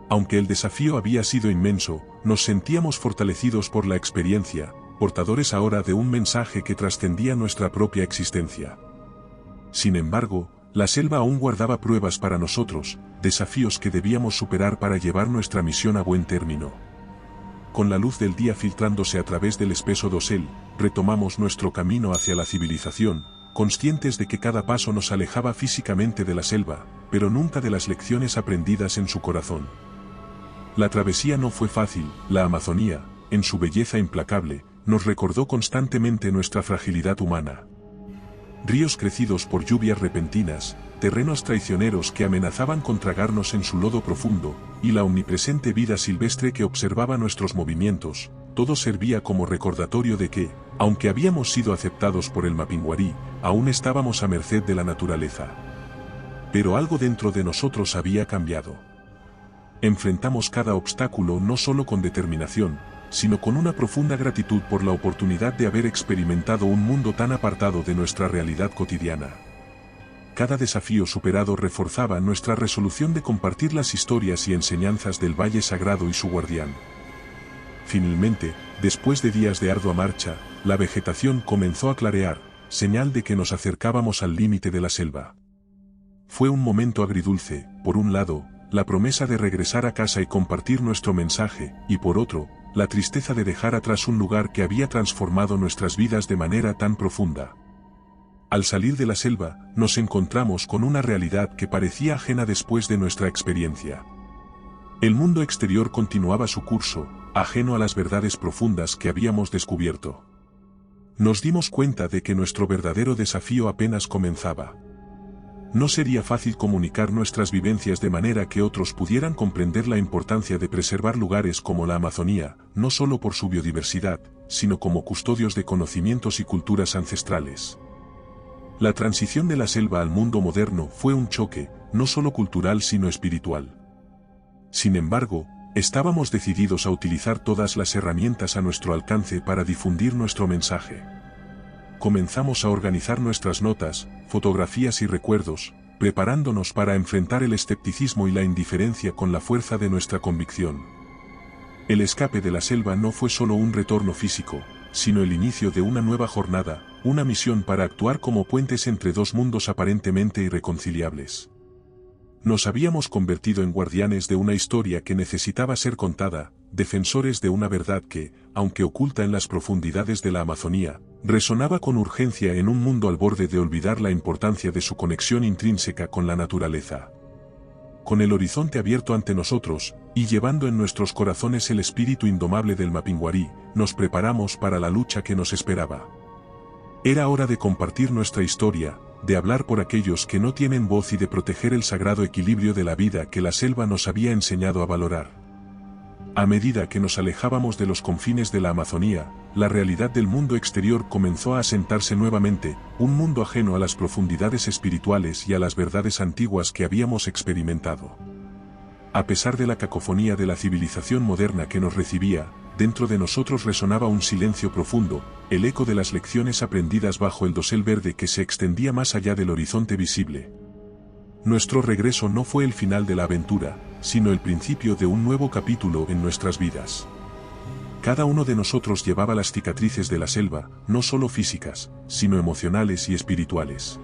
Aunque el desafío había sido inmenso, nos sentíamos fortalecidos por la experiencia, portadores ahora de un mensaje que trascendía nuestra propia existencia. Sin embargo, la selva aún guardaba pruebas para nosotros, desafíos que debíamos superar para llevar nuestra misión a buen término. Con la luz del día filtrándose a través del espeso dosel, retomamos nuestro camino hacia la civilización, conscientes de que cada paso nos alejaba físicamente de la selva, pero nunca de las lecciones aprendidas en su corazón. La travesía no fue fácil, la Amazonía, en su belleza implacable, nos recordó constantemente nuestra fragilidad humana. Ríos crecidos por lluvias repentinas, terrenos traicioneros que amenazaban con tragarnos en su lodo profundo, y la omnipresente vida silvestre que observaba nuestros movimientos, todo servía como recordatorio de que, aunque habíamos sido aceptados por el Mapinguari, aún estábamos a merced de la naturaleza. Pero algo dentro de nosotros había cambiado. Enfrentamos cada obstáculo no solo con determinación, sino con una profunda gratitud por la oportunidad de haber experimentado un mundo tan apartado de nuestra realidad cotidiana. Cada desafío superado reforzaba nuestra resolución de compartir las historias y enseñanzas del Valle Sagrado y su guardián. Finalmente, después de días de ardua marcha, la vegetación comenzó a clarear, señal de que nos acercábamos al límite de la selva. Fue un momento agridulce, por un lado, la promesa de regresar a casa y compartir nuestro mensaje, y por otro, la tristeza de dejar atrás un lugar que había transformado nuestras vidas de manera tan profunda. Al salir de la selva, nos encontramos con una realidad que parecía ajena después de nuestra experiencia. El mundo exterior continuaba su curso, ajeno a las verdades profundas que habíamos descubierto. Nos dimos cuenta de que nuestro verdadero desafío apenas comenzaba. No sería fácil comunicar nuestras vivencias de manera que otros pudieran comprender la importancia de preservar lugares como la Amazonía, no solo por su biodiversidad, sino como custodios de conocimientos y culturas ancestrales. La transición de la selva al mundo moderno fue un choque, no solo cultural sino espiritual. Sin embargo, estábamos decididos a utilizar todas las herramientas a nuestro alcance para difundir nuestro mensaje. Comenzamos a organizar nuestras notas, fotografías y recuerdos, preparándonos para enfrentar el escepticismo y la indiferencia con la fuerza de nuestra convicción. El escape de la selva no fue solo un retorno físico, sino el inicio de una nueva jornada, una misión para actuar como puentes entre dos mundos aparentemente irreconciliables. Nos habíamos convertido en guardianes de una historia que necesitaba ser contada, defensores de una verdad que, aunque oculta en las profundidades de la Amazonía, resonaba con urgencia en un mundo al borde de olvidar la importancia de su conexión intrínseca con la naturaleza. Con el horizonte abierto ante nosotros, y llevando en nuestros corazones el espíritu indomable del Mapinguari, nos preparamos para la lucha que nos esperaba. Era hora de compartir nuestra historia, de hablar por aquellos que no tienen voz y de proteger el sagrado equilibrio de la vida que la selva nos había enseñado a valorar. A medida que nos alejábamos de los confines de la Amazonía, la realidad del mundo exterior comenzó a asentarse nuevamente, un mundo ajeno a las profundidades espirituales y a las verdades antiguas que habíamos experimentado. A pesar de la cacofonía de la civilización moderna que nos recibía, dentro de nosotros resonaba un silencio profundo, el eco de las lecciones aprendidas bajo el dosel verde que se extendía más allá del horizonte visible. Nuestro regreso no fue el final de la aventura, sino el principio de un nuevo capítulo en nuestras vidas. Cada uno de nosotros llevaba las cicatrices de la selva, no solo físicas, sino emocionales y espirituales.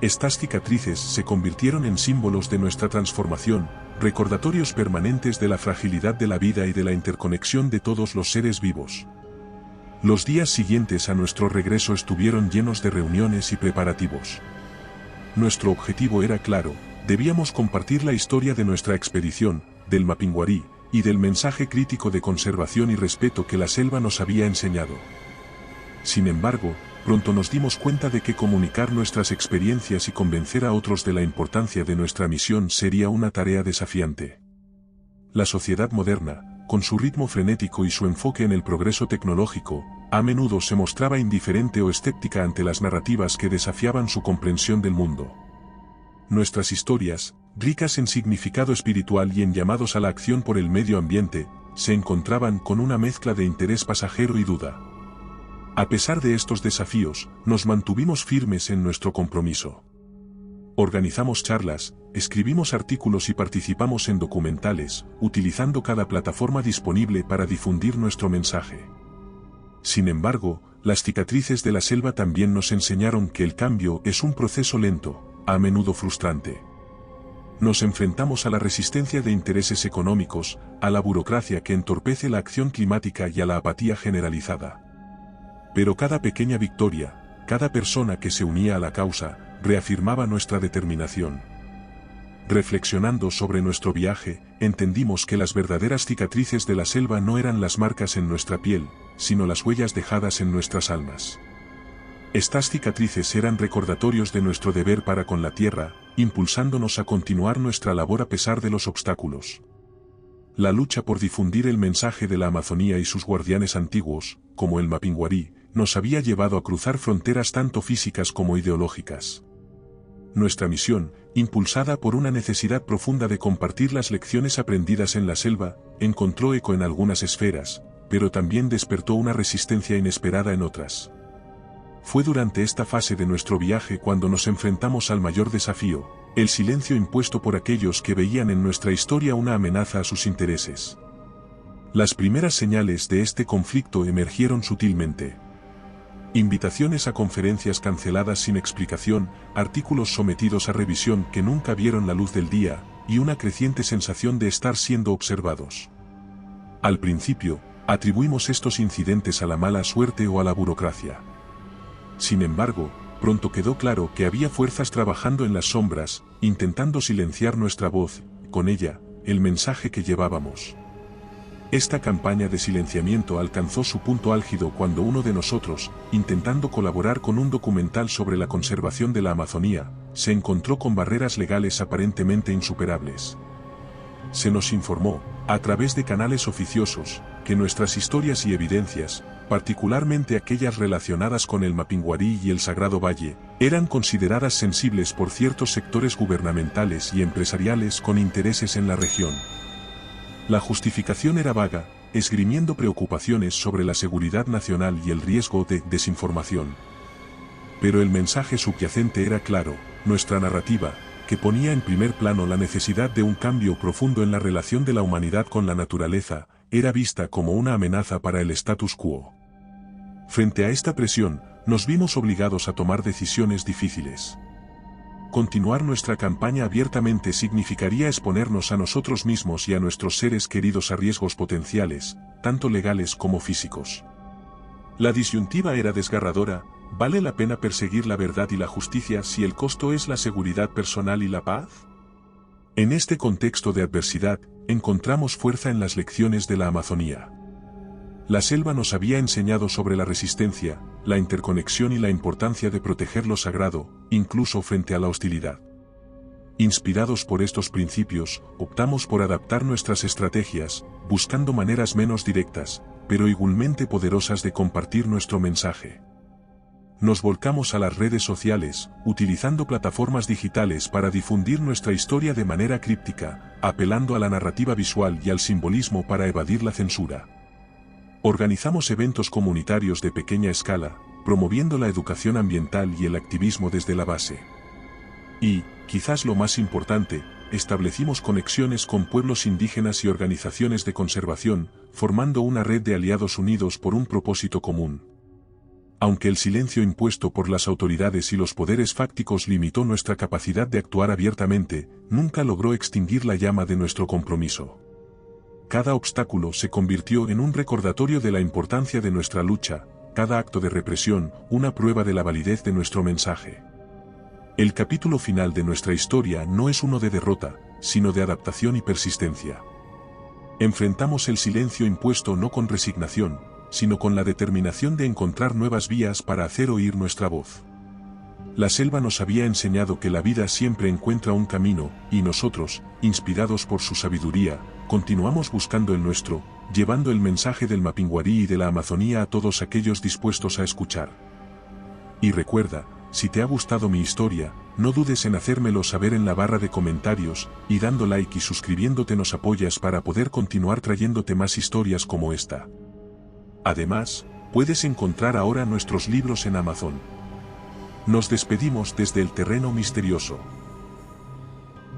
Estas cicatrices se convirtieron en símbolos de nuestra transformación, recordatorios permanentes de la fragilidad de la vida y de la interconexión de todos los seres vivos. Los días siguientes a nuestro regreso estuvieron llenos de reuniones y preparativos. Nuestro objetivo era claro, debíamos compartir la historia de nuestra expedición, del Mapinguari, y del mensaje crítico de conservación y respeto que la selva nos había enseñado. Sin embargo, pronto nos dimos cuenta de que comunicar nuestras experiencias y convencer a otros de la importancia de nuestra misión sería una tarea desafiante. La sociedad moderna, con su ritmo frenético y su enfoque en el progreso tecnológico, a menudo se mostraba indiferente o escéptica ante las narrativas que desafiaban su comprensión del mundo. Nuestras historias, ricas en significado espiritual y en llamados a la acción por el medio ambiente, se encontraban con una mezcla de interés pasajero y duda. A pesar de estos desafíos, nos mantuvimos firmes en nuestro compromiso. Organizamos charlas, escribimos artículos y participamos en documentales, utilizando cada plataforma disponible para difundir nuestro mensaje. Sin embargo, las cicatrices de la selva también nos enseñaron que el cambio es un proceso lento, a menudo frustrante. Nos enfrentamos a la resistencia de intereses económicos, a la burocracia que entorpece la acción climática y a la apatía generalizada. Pero cada pequeña victoria, cada persona que se unía a la causa, reafirmaba nuestra determinación. Reflexionando sobre nuestro viaje, entendimos que las verdaderas cicatrices de la selva no eran las marcas en nuestra piel, sino las huellas dejadas en nuestras almas. Estas cicatrices eran recordatorios de nuestro deber para con la tierra, impulsándonos a continuar nuestra labor a pesar de los obstáculos. La lucha por difundir el mensaje de la Amazonía y sus guardianes antiguos, como el Mapinguari, nos había llevado a cruzar fronteras tanto físicas como ideológicas. Nuestra misión, impulsada por una necesidad profunda de compartir las lecciones aprendidas en la selva, encontró eco en algunas esferas, pero también despertó una resistencia inesperada en otras. Fue durante esta fase de nuestro viaje cuando nos enfrentamos al mayor desafío, el silencio impuesto por aquellos que veían en nuestra historia una amenaza a sus intereses. Las primeras señales de este conflicto emergieron sutilmente. Invitaciones a conferencias canceladas sin explicación, artículos sometidos a revisión que nunca vieron la luz del día, y una creciente sensación de estar siendo observados. Al principio, atribuimos estos incidentes a la mala suerte o a la burocracia. Sin embargo, pronto quedó claro que había fuerzas trabajando en las sombras, intentando silenciar nuestra voz, con ella, el mensaje que llevábamos. Esta campaña de silenciamiento alcanzó su punto álgido cuando uno de nosotros, intentando colaborar con un documental sobre la conservación de la Amazonía, se encontró con barreras legales aparentemente insuperables. Se nos informó, a través de canales oficiosos, que nuestras historias y evidencias, particularmente aquellas relacionadas con el Mapinguari y el Sagrado Valle, eran consideradas sensibles por ciertos sectores gubernamentales y empresariales con intereses en la región. La justificación era vaga, esgrimiendo preocupaciones sobre la seguridad nacional y el riesgo de desinformación. Pero el mensaje subyacente era claro, nuestra narrativa, que ponía en primer plano la necesidad de un cambio profundo en la relación de la humanidad con la naturaleza, era vista como una amenaza para el status quo. Frente a esta presión, nos vimos obligados a tomar decisiones difíciles. Continuar nuestra campaña abiertamente significaría exponernos a nosotros mismos y a nuestros seres queridos a riesgos potenciales, tanto legales como físicos. La disyuntiva era desgarradora. ¿Vale la pena perseguir la verdad y la justicia si el costo es la seguridad personal y la paz? En este contexto de adversidad, encontramos fuerza en las lecciones de la Amazonía. La selva nos había enseñado sobre la resistencia, la interconexión y la importancia de proteger lo sagrado, incluso frente a la hostilidad. Inspirados por estos principios, optamos por adaptar nuestras estrategias, buscando maneras menos directas, pero igualmente poderosas de compartir nuestro mensaje. Nos volcamos a las redes sociales, utilizando plataformas digitales para difundir nuestra historia de manera críptica, apelando a la narrativa visual y al simbolismo para evadir la censura. Organizamos eventos comunitarios de pequeña escala, promoviendo la educación ambiental y el activismo desde la base. Y, quizás lo más importante, establecimos conexiones con pueblos indígenas y organizaciones de conservación, formando una red de aliados unidos por un propósito común. Aunque el silencio impuesto por las autoridades y los poderes fácticos limitó nuestra capacidad de actuar abiertamente, nunca logró extinguir la llama de nuestro compromiso. Cada obstáculo se convirtió en un recordatorio de la importancia de nuestra lucha, cada acto de represión, una prueba de la validez de nuestro mensaje. El capítulo final de nuestra historia no es uno de derrota, sino de adaptación y persistencia. Enfrentamos el silencio impuesto no con resignación, sino con la determinación de encontrar nuevas vías para hacer oír nuestra voz. La selva nos había enseñado que la vida siempre encuentra un camino, y nosotros, inspirados por su sabiduría, continuamos buscando el nuestro, llevando el mensaje del Mapinguari y de la Amazonía a todos aquellos dispuestos a escuchar. Y recuerda, si te ha gustado mi historia, no dudes en hacérmelo saber en la barra de comentarios, y dando like y suscribiéndote nos apoyas para poder continuar trayéndote más historias como esta. Además, puedes encontrar ahora nuestros libros en Amazon. Nos despedimos desde el terreno misterioso.